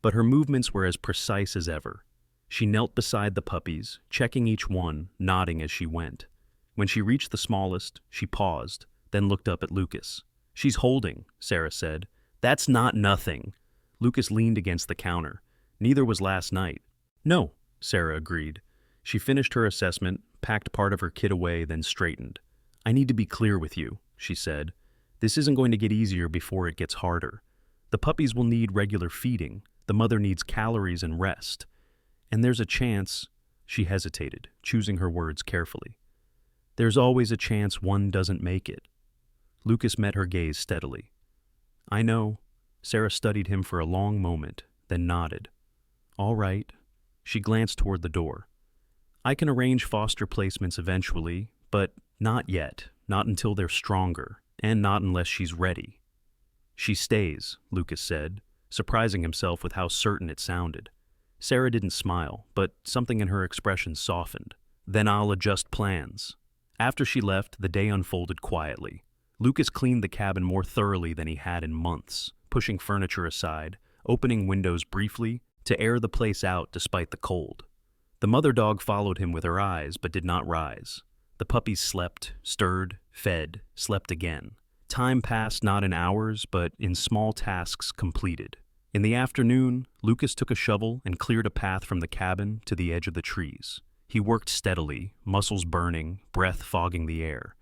but her movements were as precise as ever. She knelt beside the puppies, checking each one, nodding as she went. When she reached the smallest, she paused, then looked up at Lucas. "She's holding," Sarah said. "That's not nothing." Lucas leaned against the counter. "Neither was last night." "No," Sarah agreed. She finished her assessment, packed part of her kit away, then straightened. "I need to be clear with you," she said. "This isn't going to get easier before it gets harder. The puppies will need regular feeding. The mother needs calories and rest. And there's a chance," she hesitated, choosing her words carefully. "There's always a chance one doesn't make it." Lucas met her gaze steadily. "I know." Sarah studied him for a long moment, then nodded. "All right." She glanced toward the door. "I can arrange foster placements eventually, but not yet, not until they're stronger, and not unless she's ready." "She stays," Lucas said, surprising himself with how certain it sounded. Sarah didn't smile, but something in her expression softened. "Then I'll adjust plans." After she left, the day unfolded quietly. Lucas cleaned the cabin more thoroughly than he had in months, pushing furniture aside, opening windows briefly to air the place out despite the cold. The mother dog followed him with her eyes but did not rise. The puppies slept, stirred, fed, slept again. Time passed not in hours but in small tasks completed. In the afternoon, Lucas took a shovel and cleared a path from the cabin to the edge of the trees. He worked steadily, muscles burning, breath fogging the air.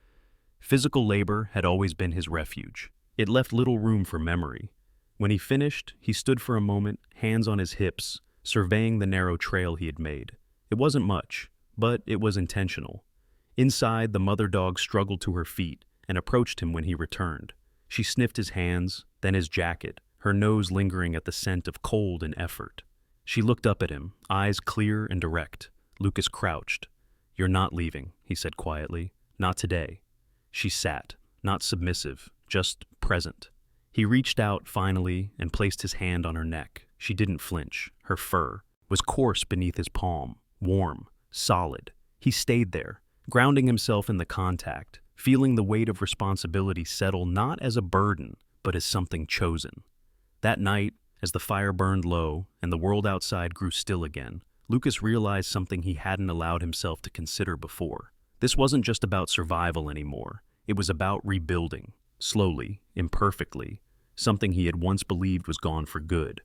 Physical labor had always been his refuge. It left little room for memory. When he finished, he stood for a moment, hands on his hips, surveying the narrow trail he had made. It wasn't much, but it was intentional. Inside, the mother dog struggled to her feet and approached him when he returned. She sniffed his hands, then his jacket, her nose lingering at the scent of cold and effort. She looked up at him, eyes clear and direct. Lucas crouched. "You're not leaving," he said quietly. "Not today." She sat, not submissive, just present. He reached out finally and placed his hand on her neck. She didn't flinch. Her fur was coarse beneath his palm, warm, solid. He stayed there, grounding himself in the contact, feeling the weight of responsibility settle not as a burden, but as something chosen. That night, as the fire burned low and the world outside grew still again, Lucas realized something he hadn't allowed himself to consider before. This wasn't just about survival anymore. It was about rebuilding, slowly, imperfectly, something he had once believed was gone for good.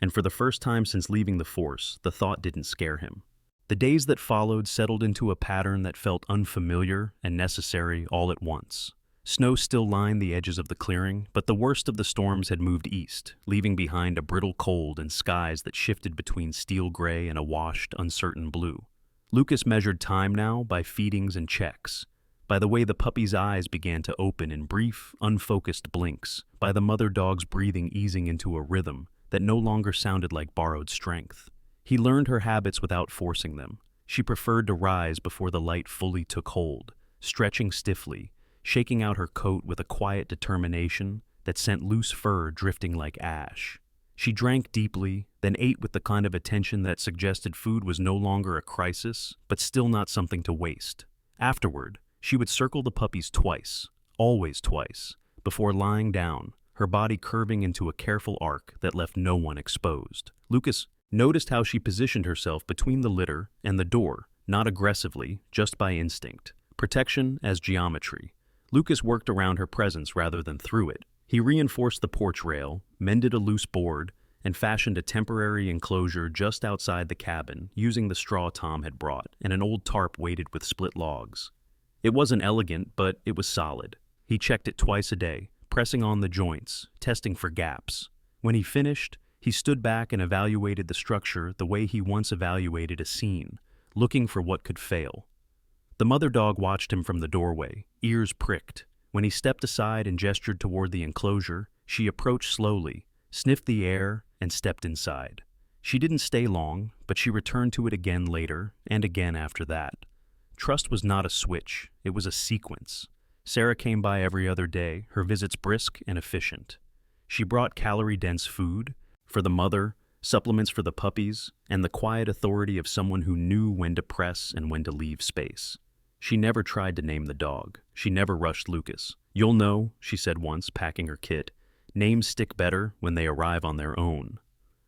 And for the first time since leaving the force, the thought didn't scare him. The days that followed settled into a pattern that felt unfamiliar and necessary all at once. Snow still lined the edges of the clearing, but the worst of the storms had moved east, leaving behind a brittle cold and skies that shifted between steel gray and a washed, uncertain blue. Lucas measured time now by feedings and checks, by the way the puppy's eyes began to open in brief, unfocused blinks, by the mother dog's breathing easing into a rhythm that no longer sounded like borrowed strength. He learned her habits without forcing them. She preferred to rise before the light fully took hold, stretching stiffly, shaking out her coat with a quiet determination that sent loose fur drifting like ash. She drank deeply, then ate with the kind of attention that suggested food was no longer a crisis, but still not something to waste. Afterward, she would circle the puppies twice, always twice, before lying down, her body curving into a careful arc that left no one exposed. Lucas noticed how she positioned herself between the litter and the door, not aggressively, just by instinct. Protection as geometry. Lucas worked around her presence rather than through it. He reinforced the porch rail, mended a loose board, and fashioned a temporary enclosure just outside the cabin using the straw Tom had brought and an old tarp weighted with split logs. It wasn't elegant, but it was solid. He checked it twice a day, pressing on the joints, testing for gaps. When he finished, he stood back and evaluated the structure the way he once evaluated a scene, looking for what could fail. The mother dog watched him from the doorway, ears pricked. When he stepped aside and gestured toward the enclosure, she approached slowly, sniffed the air, and stepped inside. She didn't stay long, but she returned to it again later, and again after that. Trust was not a switch, it was a sequence. Sarah came by every other day, her visits brisk and efficient. She brought calorie-dense food for the mother, supplements for the puppies, and the quiet authority of someone who knew when to press and when to leave space. She never tried to name the dog. She never rushed Lucas. "You'll know," she said once, packing her kit. "Names stick better when they arrive on their own."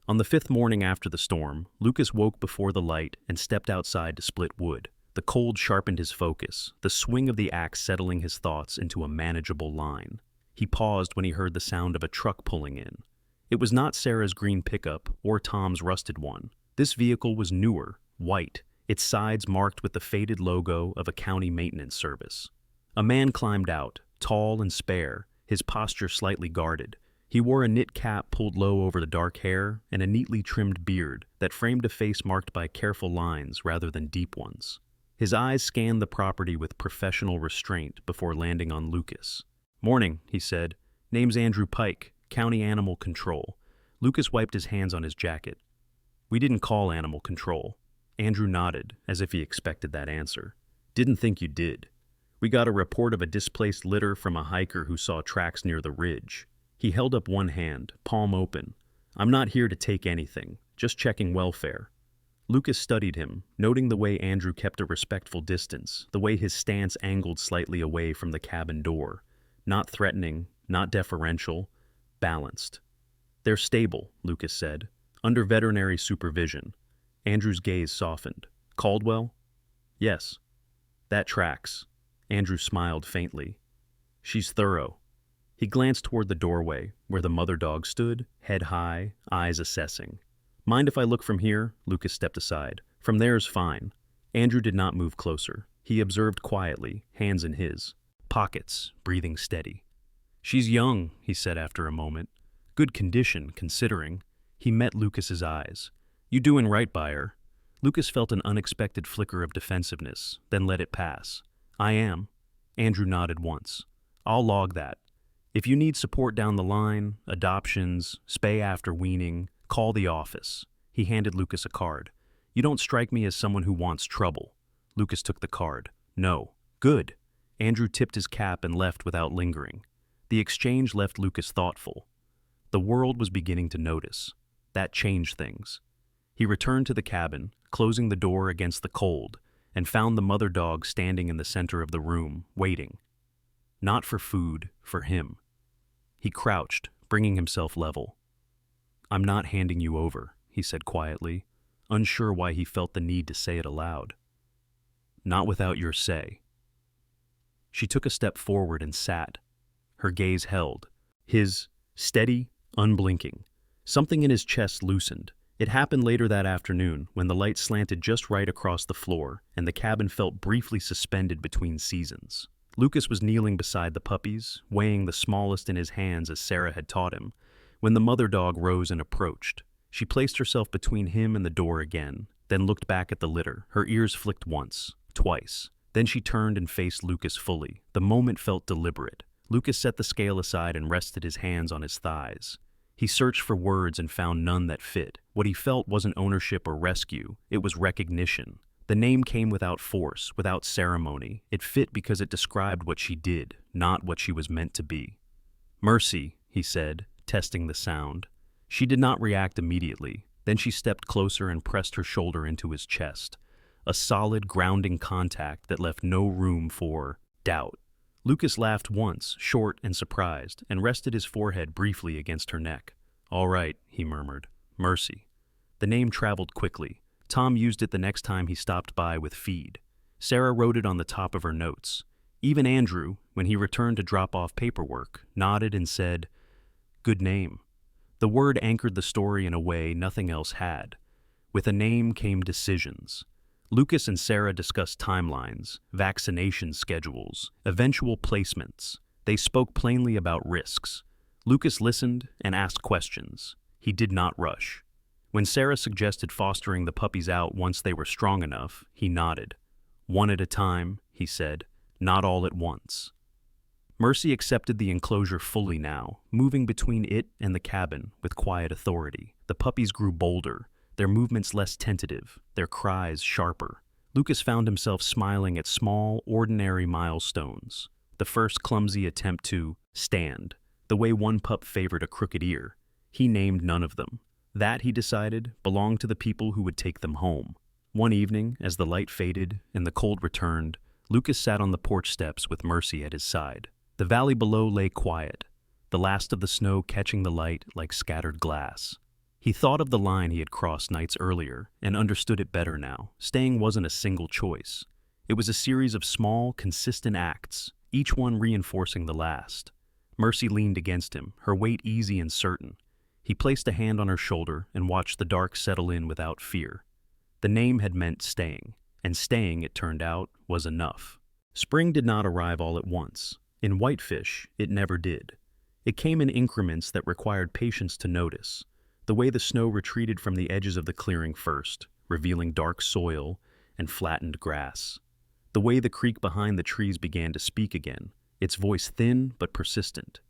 On the 5th morning after the storm, Lucas woke before the light and stepped outside to split wood. The cold sharpened his focus, the swing of the axe settling his thoughts into a manageable line. He paused when he heard the sound of a truck pulling in. It was not Sarah's green pickup or Tom's rusted one. This vehicle was newer, white, its sides marked with the faded logo of a county maintenance service. A man climbed out, tall and spare, his posture slightly guarded. He wore a knit cap pulled low over the dark hair and a neatly trimmed beard that framed a face marked by careful lines rather than deep ones. His eyes scanned the property with professional restraint before landing on Lucas. "Morning," he said. "Name's Andrew Pike, County Animal Control." Lucas wiped his hands on his jacket. "We didn't call Animal Control." Andrew nodded, as if he expected that answer. "Didn't think you did. We got a report of a displaced litter from a hiker who saw tracks near the ridge." He held up one hand, palm open. "I'm not here to take anything, just checking welfare." Lucas studied him, noting the way Andrew kept a respectful distance, the way his stance angled slightly away from the cabin door. Not threatening, not deferential, balanced. "They're stable," Lucas said, "under veterinary supervision." Andrew's gaze softened. "Caldwell?" "Yes." "That tracks." Andrew smiled faintly. "She's thorough." He glanced toward the doorway, where the mother dog stood, head high, eyes assessing. "Mind if I look from here?" Lucas stepped aside. "From there's fine." Andrew did not move closer. He observed quietly, hands in his. Pockets, breathing steady. "She's young," he said after a moment. "Good condition, considering." He met Lucas's eyes. "You doing right by her?" Lucas felt an unexpected flicker of defensiveness, then let it pass. "I am." Andrew nodded once. "I'll log that. If you need support down the line, adoptions, spay after weaning, call the office." He handed Lucas a card. "You don't strike me as someone who wants trouble." Lucas took the card. "No." "Good." Andrew tipped his cap and left without lingering. The exchange left Lucas thoughtful. The world was beginning to notice. That changed things. He returned to the cabin, closing the door against the cold, and found the mother dog standing in the center of the room, waiting. Not for food, for him. He crouched, bringing himself level. "I'm not handing you over," he said quietly, unsure why he felt the need to say it aloud. "Not without your say." She took a step forward and sat. Her gaze held. His, steady, unblinking. Something in his chest loosened. It happened later that afternoon, when the light slanted just right across the floor, and the cabin felt briefly suspended between seasons. Lucas was kneeling beside the puppies, weighing the smallest in his hands as Sarah had taught him, when the mother dog rose and approached. She placed herself between him and the door again, then looked back at the litter. Her ears flicked once, twice. Then she turned and faced Lucas fully. The moment felt deliberate. Lucas set the scale aside and rested his hands on his thighs. He searched for words and found none that fit. What he felt wasn't ownership or rescue, it was recognition. The name came without force, without ceremony. It fit because it described what she did, not what she was meant to be. "Mercy," he said, testing the sound. She did not react immediately. Then she stepped closer and pressed her shoulder into his chest. A solid, grounding contact that left no room for doubt. Lucas laughed once, short and surprised, and rested his forehead briefly against her neck. "All right," he murmured. "Mercy." The name traveled quickly. Tom used it the next time he stopped by with feed. Sarah wrote it on the top of her notes. Even Andrew, when he returned to drop off paperwork, nodded and said, "Good name." The word anchored the story in a way nothing else had. With a name came decisions. Lucas and Sarah discussed timelines, vaccination schedules, eventual placements. They spoke plainly about risks. Lucas listened and asked questions. He did not rush. When Sarah suggested fostering the puppies out once they were strong enough, he nodded. "One at a time," he said, "not all at once." Mercy accepted the enclosure fully now, moving between it and the cabin with quiet authority. The puppies grew bolder, their movements less tentative, their cries sharper. Lucas found himself smiling at small, ordinary milestones. The first clumsy attempt to stand, the way one pup favored a crooked ear. He named none of them. That, he decided, belonged to the people who would take them home. One evening, as the light faded and the cold returned, Lucas sat on the porch steps with Mercy at his side. The valley below lay quiet, the last of the snow catching the light like scattered glass. He thought of the line he had crossed nights earlier and understood it better now. Staying wasn't a single choice. It was a series of small, consistent acts, each one reinforcing the last. Mercy leaned against him, her weight easy and certain. He placed a hand on her shoulder and watched the dark settle in without fear. The name had meant staying, and staying, it turned out, was enough. Spring did not arrive all at once. In Whitefish, it never did. It came in increments that required patience to notice. The way the snow retreated from the edges of the clearing first, revealing dark soil and flattened grass. The way the creek behind the trees began to speak again, its voice thin but persistent.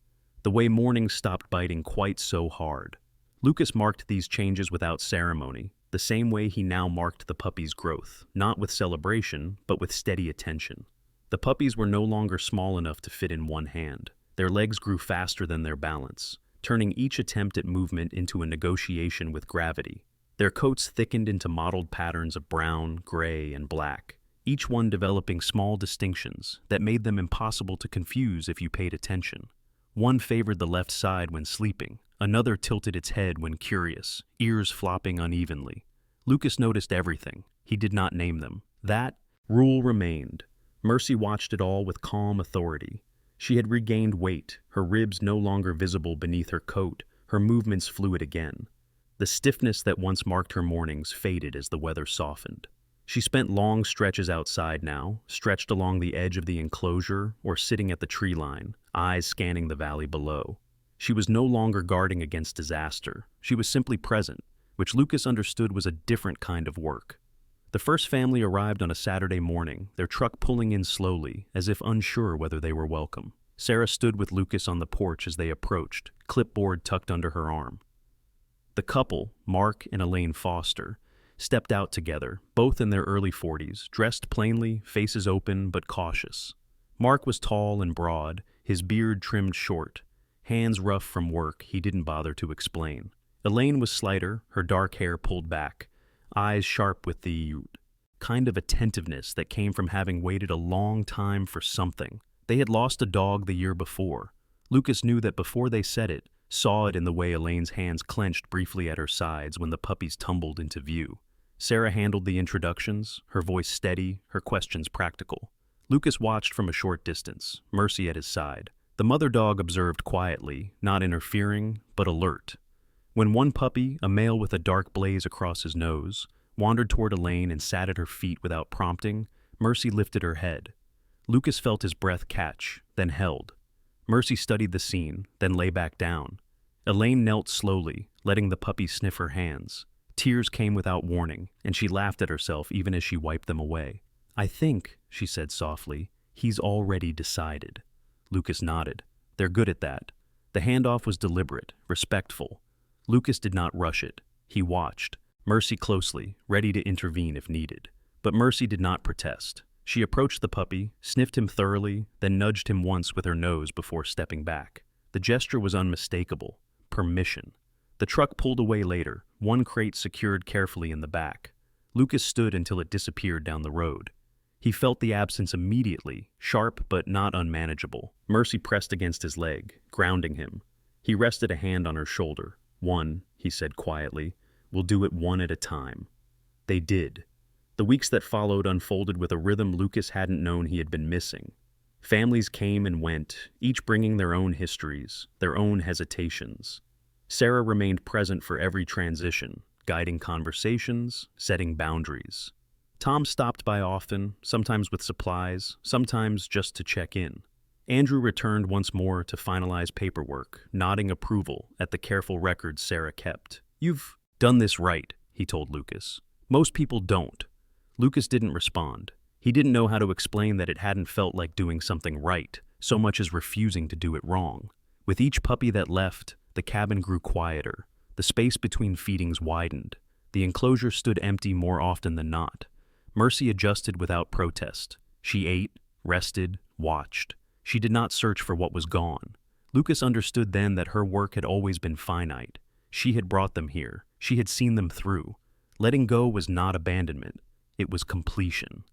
The way morning stopped biting quite so hard. Lucas marked these changes without ceremony, the same way he now marked the puppies' growth, not with celebration, but with steady attention. The puppies were no longer small enough to fit in one hand. Their legs grew faster than their balance, turning each attempt at movement into a negotiation with gravity. Their coats thickened into mottled patterns of brown, gray, and black, each one developing small distinctions that made them impossible to confuse if you paid attention. One favored the left side when sleeping, another tilted its head when curious, ears flopping unevenly. Lucas noticed everything. He did not name them. That rule remained. Mercy watched it all with calm authority. She had regained weight, her ribs no longer visible beneath her coat, her movements fluid again. The stiffness that once marked her mornings faded as the weather softened. She spent long stretches outside now, stretched along the edge of the enclosure or sitting at the tree line, eyes scanning the valley below. She was no longer guarding against disaster. She was simply present, which Lucas understood was a different kind of work. The first family arrived on a Saturday morning, their truck pulling in slowly, as if unsure whether they were welcome. Sarah stood with Lucas on the porch as they approached, clipboard tucked under her arm. The couple, Mark and Elaine Foster, stepped out together, both in their early 40s, dressed plainly, faces open but cautious. Mark was tall and broad, his beard trimmed short, hands rough from work he didn't bother to explain. Elaine was slighter, her dark hair pulled back, eyes sharp with the kind of attentiveness that came from having waited a long time for something. They had lost a dog the year before. Lucas knew that before they said it, saw it in the way Elaine's hands clenched briefly at her sides when the puppies tumbled into view. Sarah handled the introductions, her voice steady, her questions practical. Lucas watched from a short distance, Mercy at his side. The mother dog observed quietly, not interfering, but alert. When one puppy, a male with a dark blaze across his nose, wandered toward Elaine and sat at her feet without prompting, Mercy lifted her head. Lucas felt his breath catch, then held. Mercy studied the scene, then lay back down. Elaine knelt slowly, letting the puppy sniff her hands. Tears came without warning, and she laughed at herself even as she wiped them away. "I think," she said softly, "he's already decided." Lucas nodded. "They're good at that." The handoff was deliberate, respectful. Lucas did not rush it. He watched Mercy closely, ready to intervene if needed. But Mercy did not protest. She approached the puppy, sniffed him thoroughly, then nudged him once with her nose before stepping back. The gesture was unmistakable. Permission. The truck pulled away later, one crate secured carefully in the back. Lucas stood until it disappeared down the road. He felt the absence immediately, sharp but not unmanageable. Mercy pressed against his leg, grounding him. He rested a hand on her shoulder. "One," he said quietly. "We'll do it one at a time." They did. The weeks that followed unfolded with a rhythm Lucas hadn't known he had been missing. Families came and went, each bringing their own histories, their own hesitations. Sarah remained present for every transition, guiding conversations, setting boundaries. Tom stopped by often, sometimes with supplies, sometimes just to check in. Andrew returned once more to finalize paperwork, nodding approval at the careful records Sarah kept. "You've done this right," he told Lucas. "Most people don't." Lucas didn't respond. He didn't know how to explain that it hadn't felt like doing something right, so much as refusing to do it wrong. With each puppy that left, the cabin grew quieter. The space between feedings widened. The enclosure stood empty more often than not. Mercy adjusted without protest. She ate, rested, watched. She did not search for what was gone. Lucas understood then that her work had always been finite. She had brought them here. She had seen them through. Letting go was not abandonment. It was completion.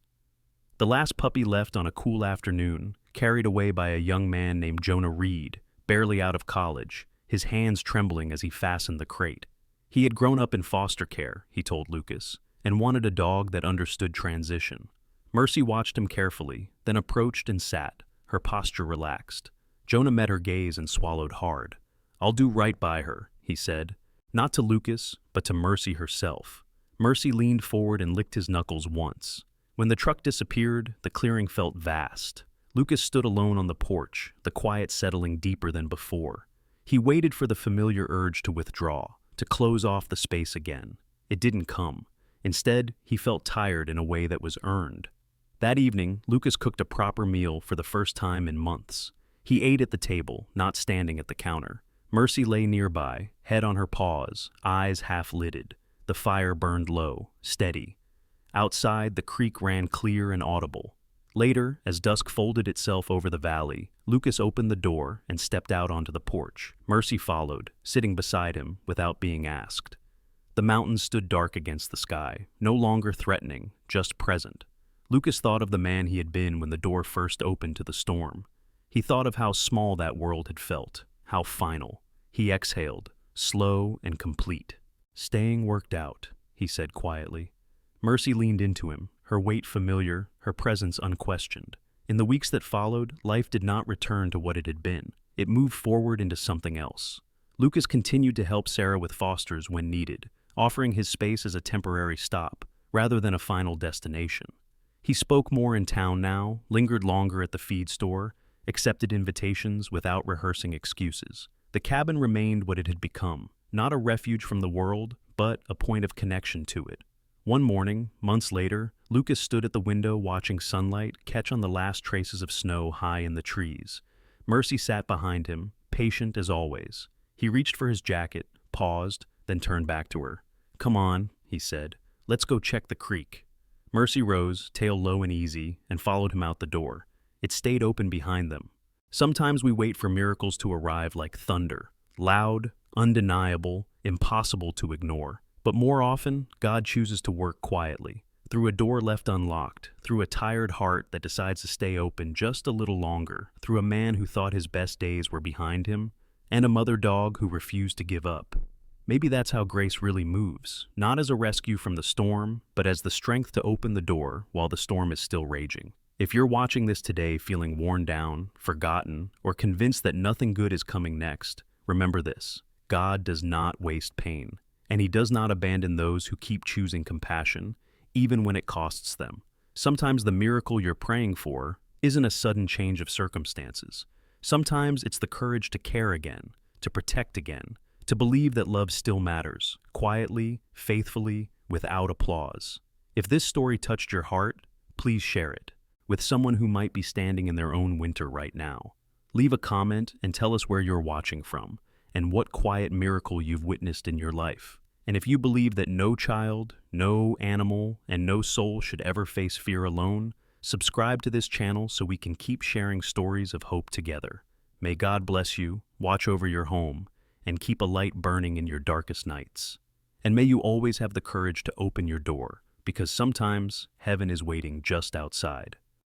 The last puppy left on a cool afternoon, carried away by a young man named Jonah Reed, barely out of college, his hands trembling as he fastened the crate. He had grown up in foster care, he told Lucas, and wanted a dog that understood transition. Mercy watched him carefully, then approached and sat, her posture relaxed. Jonah met her gaze and swallowed hard. "I'll do right by her," he said, not to Lucas, but to Mercy herself. Mercy leaned forward and licked his knuckles once. When the truck disappeared, the clearing felt vast. Lucas stood alone on the porch, the quiet settling deeper than before. He waited for the familiar urge to withdraw, to close off the space again. It didn't come. Instead, he felt tired in a way that was earned. That evening, Lucas cooked a proper meal for the first time in months. He ate at the table, not standing at the counter. Mercy lay nearby, head on her paws, eyes half-lidded. The fire burned low, steady. Outside, the creek ran clear and audible. Later, as dusk folded itself over the valley, Lucas opened the door and stepped out onto the porch. Mercy followed, sitting beside him without being asked. The mountains stood dark against the sky, no longer threatening, just present. Lucas thought of the man he had been when the door first opened to the storm. He thought of how small that world had felt, how final. He exhaled, slow and complete. "Staying worked out," he said quietly. Mercy leaned into him, her weight familiar, her presence unquestioned. In the weeks that followed, life did not return to what it had been. It moved forward into something else. Lucas continued to help Sarah with fosters when needed, offering his space as a temporary stop, rather than a final destination. He spoke more in town now, lingered longer at the feed store, accepted invitations without rehearsing excuses. The cabin remained what it had become, not a refuge from the world, but a point of connection to it. One morning, months later, Lucas stood at the window watching sunlight catch on the last traces of snow high in the trees. Mercy sat behind him, patient as always. He reached for his jacket, paused, then turned back to her. "Come on," he said. "Let's go check the creek." Mercy rose, tail low and easy, and followed him out the door. It stayed open behind them. Sometimes we wait for miracles to arrive like thunder, loud, undeniable, impossible to ignore. But more often, God chooses to work quietly, through a door left unlocked, through a tired heart that decides to stay open just a little longer, through a man who thought his best days were behind him, and a mother dog who refused to give up. Maybe that's how grace really moves, not as a rescue from the storm, but as the strength to open the door while the storm is still raging. If you're watching this today feeling worn down, forgotten, or convinced that nothing good is coming next, remember this: God does not waste pain, and He does not abandon those who keep choosing compassion, even when it costs them. Sometimes the miracle you're praying for isn't a sudden change of circumstances. Sometimes it's the courage to care again, to protect again, To believe that love still matters, quietly, faithfully, without applause. If this story touched your heart, please share it with someone who might be standing in their own winter right now. Leave a comment and tell us where you're watching from and what quiet miracle you've witnessed in your life. And if you believe that no child, no animal, and no soul should ever face fear alone, subscribe to this channel so we can keep sharing stories of hope together. May God bless you, watch over your home, and keep a light burning in your darkest nights. And may you always have the courage to open your door, because sometimes heaven is waiting just outside.